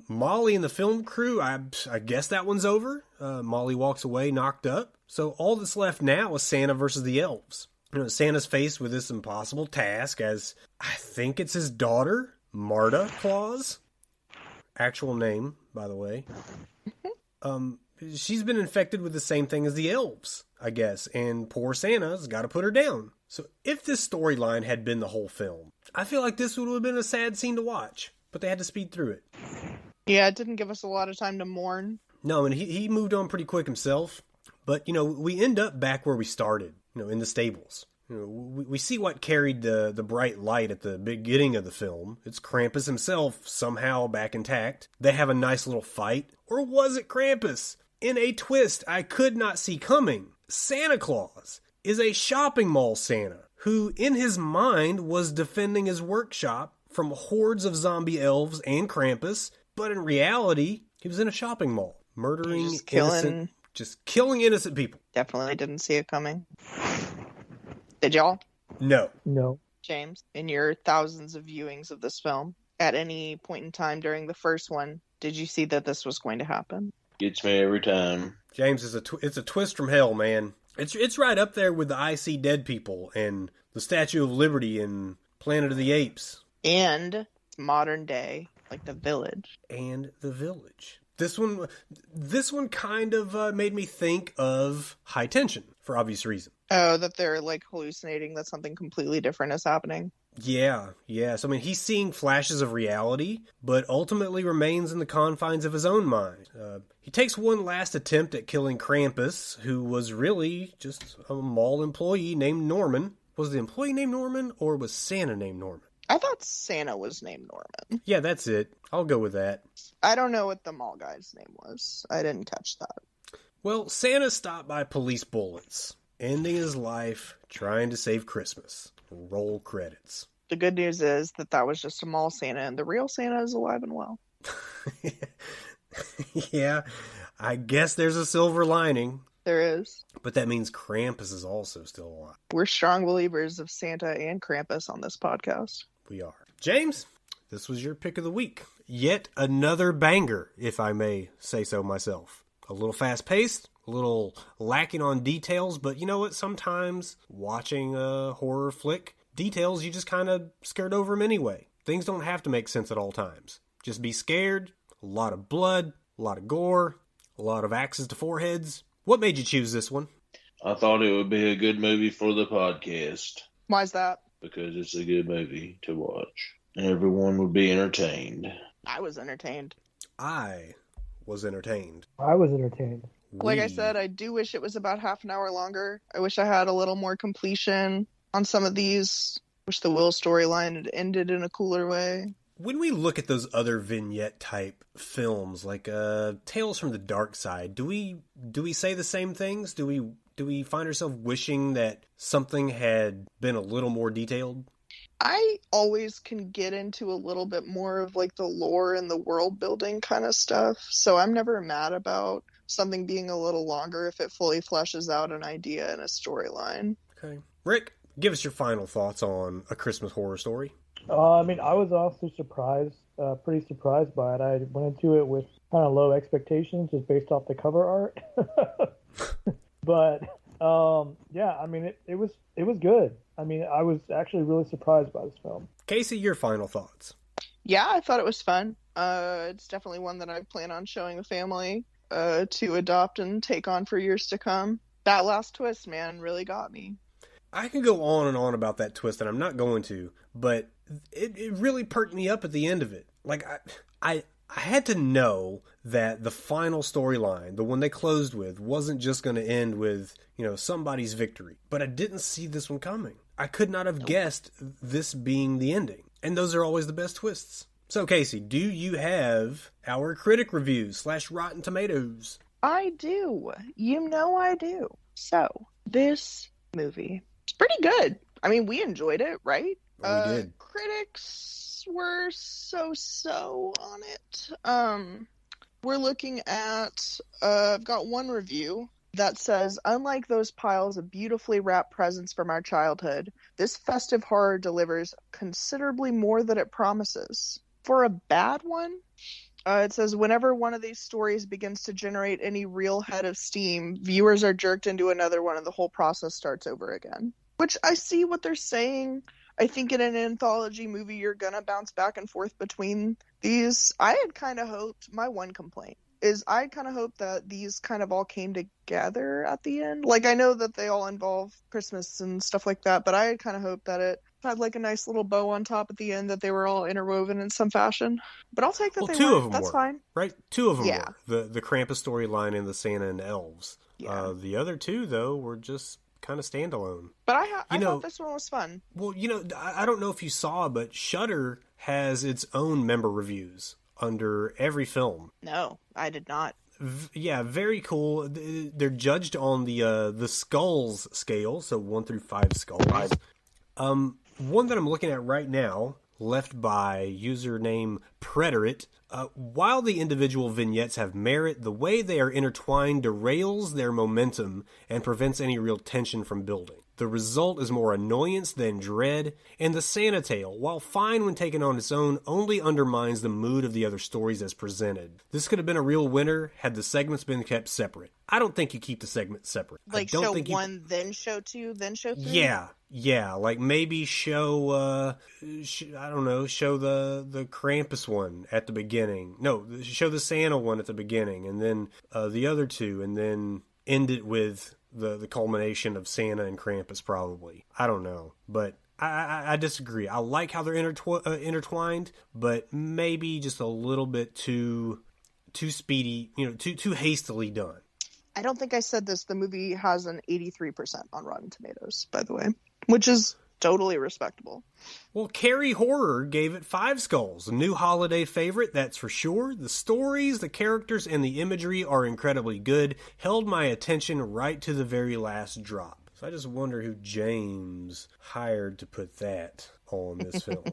Molly and the film crew, I guess that one's over. Molly walks away knocked up. So all that's left now is Santa versus the elves. Santa's faced with this impossible task as, I think it's his daughter, Marta Claus. Actual name, by the way. She's been infected with the same thing as the elves, I guess, and poor Santa's got to put her down. So if this storyline had been the whole film, I feel like this would have been a sad scene to watch, but they had to speed through it. Yeah, it didn't give us a lot of time to mourn. No, and he moved on pretty quick himself, but, we end up back where we started, in the stables. We see what carried the bright light at the beginning of the film. It's Krampus himself, somehow back intact. They have a nice little fight. Or was it Krampus? In a twist I could not see coming, Santa Claus is a shopping mall Santa who, in his mind, was defending his workshop from hordes of zombie elves and Krampus, but in reality, he was in a shopping mall, murdering just killing innocent people. Definitely didn't see it coming. Did y'all? No. James, in your thousands of viewings of this film, at any point in time during the first one, did you see that this was going to happen? Gets me every time. James, it's a twist from hell, man. It's right up there with the I See Dead People and the Statue of Liberty and Planet of the Apes. And modern day, like The Village. And The Village. This one kind of made me think of High Tension for obvious reason. Oh, that they're like hallucinating that something completely different is happening. Yeah. So, I mean, he's seeing flashes of reality, but ultimately remains in the confines of his own mind. He takes one last attempt at killing Krampus, who was really just a mall employee named Norman. Was the employee named Norman, or was Santa named Norman? I thought Santa was named Norman. Yeah, that's it. I'll go with that. I don't know what the mall guy's name was. I didn't catch that. Well, Santa stopped by police bullets, ending his life trying to save Christmas. Roll credits. The good news is that was just a mall Santa, and the real Santa is alive and well. Yeah, I guess there's a silver lining. There is. But that means Krampus is also still alive. We're strong believers of Santa and Krampus on this podcast. We are. James, this was your pick of the week. Yet another banger, if I may say so myself. A little fast-paced, a little lacking on details, but you know what? Sometimes watching a horror flick, details, you just kind of skirt over them anyway. Things don't have to make sense at all times. Just be scared, a lot of blood, a lot of gore, a lot of axes to foreheads. What made you choose this one? I thought it would be a good movie for the podcast. Why's that? Because it's a good movie to watch. Everyone would be entertained. I was entertained. I was entertained. I was entertained. Like I said, I do wish it was about half an hour longer. I wish I had a little more completion on some of these. Wish the Will storyline had ended in a cooler way. When we look at those other vignette type films, like Tales from the Dark Side, do we say the same things? Do we find ourselves wishing that something had been a little more detailed? I always can get into a little bit more of like the lore and the world building kind of stuff. So I'm never mad about something being a little longer if it fully fleshes out an idea and a storyline. Okay. Rick, give us your final thoughts on A Christmas Horror Story. I mean, I was also pretty surprised by it. I went into it with kind of low expectations just based off the cover art. But, yeah, I mean, it was good. I mean, I was actually really surprised by this film. Casey, your final thoughts. Yeah, I thought it was fun. It's definitely one that I plan on showing the family to adopt and take on for years to come. That last twist, man, really got me. I can go on and on about that twist, and I'm not going to, but it really perked me up at the end of it. Like, I had to know that the final storyline, the one they closed with, wasn't just going to end with, somebody's victory. But I didn't see this one coming. I could not have guessed this being the ending. And those are always the best twists. So, Casey, do you have our critic reviews / Rotten Tomatoes? I do. I do. So, this movie, it's pretty good. I mean, we enjoyed it, right? We did. Critics were so on it. We're looking at, I've got one review that says, unlike those piles of beautifully wrapped presents from our childhood, this festive horror delivers considerably more than it promises. For a bad one, it says, whenever one of these stories begins to generate any real head of steam, viewers are jerked into another one and the whole process starts over again. Which I see what they're saying. I think in an anthology movie, you're gonna bounce back and forth between these. I had kind of hoped, my one complaint is I kind of hoped that these kind of all came together at the end. Like, I know that they all involve Christmas and stuff like that, but I had kind of hoped that it had like a nice little bow on top at the end, that they were all interwoven in some fashion. But I'll take that they two were. of them That's were, fine. Right? Two of them Yeah. were. The Krampus storyline and the Santa and elves. Yeah. The other two, though, were just kind of standalone. But I thought this one was fun. Well, I don't know if you saw, but Shudder has its own member reviews under every film. No, I did not. Yeah, very cool. They're judged on the skulls scale, so 1 through 5 skulls. One that I'm looking at right now, left by username Preterate. While the individual vignettes have merit, the way they are intertwined derails their momentum and prevents any real tension from building. The result is more annoyance than dread, and the Santa tale, while fine when taken on its own, only undermines the mood of the other stories as presented. This could have been a real winner had the segments been kept separate. I don't think you keep the segments separate. Like show 1, then show 2, then show 3? Yeah, like maybe show, I don't know, show the Krampus one at the beginning. No, show the Santa one at the beginning, and then the other two, and then end it with the culmination of Santa and Krampus, probably. I don't know, but I disagree. I like how they're intertwined, but maybe just a little bit too speedy, too hastily done. I don't think I said this. The movie has an 83% on Rotten Tomatoes, by the way, which is totally respectable. Well, Carrie Horror gave it 5 skulls. A new holiday favorite, that's for sure. The stories, the characters, and the imagery are incredibly good. Held my attention right to the very last drop. So I just wonder who James hired to put that on this film.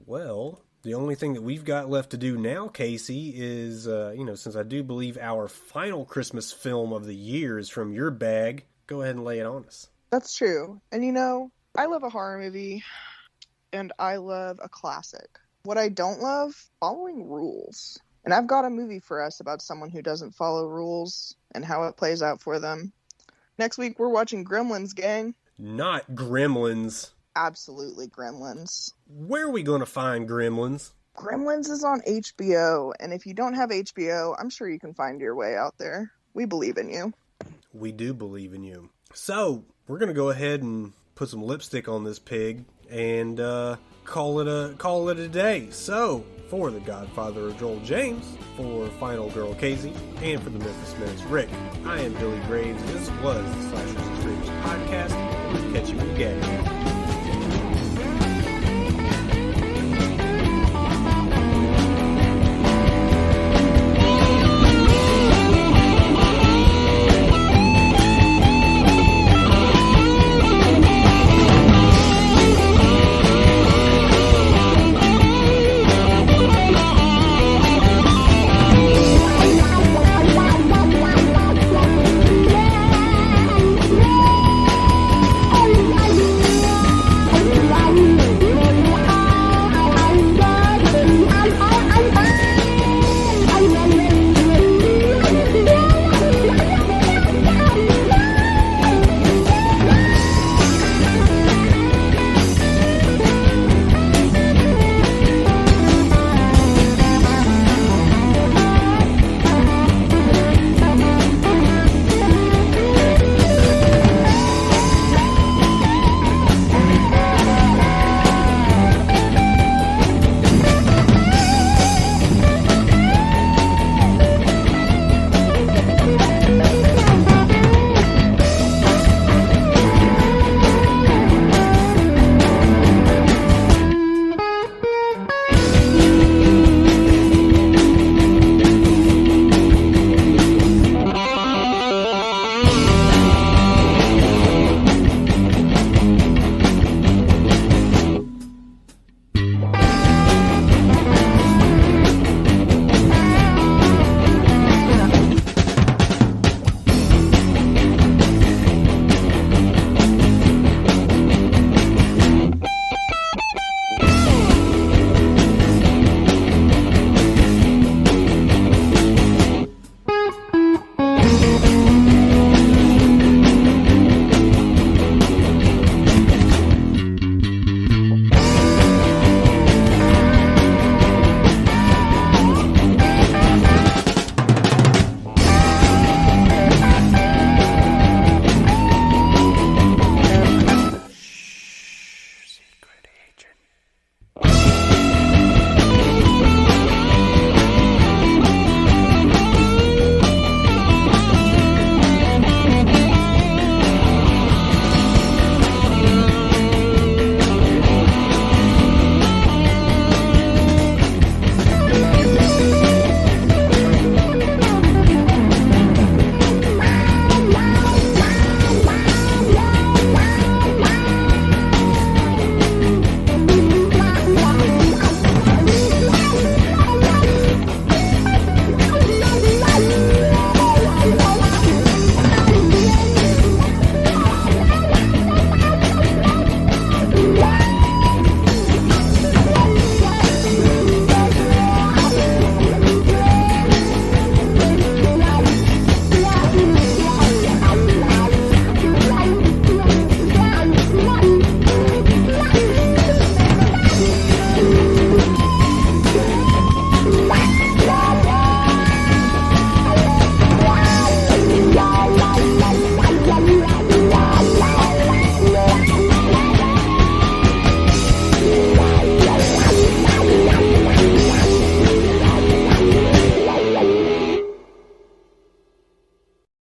Well, the only thing that we've got left to do now, Casey, is, since I do believe our final Christmas film of the year is from your bag, go ahead and lay it on us. That's true. And I love a horror movie, and I love a classic. What I don't love, following rules. And I've got a movie for us about someone who doesn't follow rules and how it plays out for them. Next week, we're watching Gremlins, gang. Not Gremlins. Absolutely Gremlins. Where are we going to find Gremlins? Gremlins is on HBO, and if you don't have HBO, I'm sure you can find your way out there. We believe in you. We do believe in you. So, we're going to go ahead and put some lipstick on this pig and call it a day. So, for the Godfather of Droll James, for Final Girl Casey, and for the Memphis Maniac Rick, I am Billy Graves. This was the Slashers and Screamers podcast. We'll catch you again.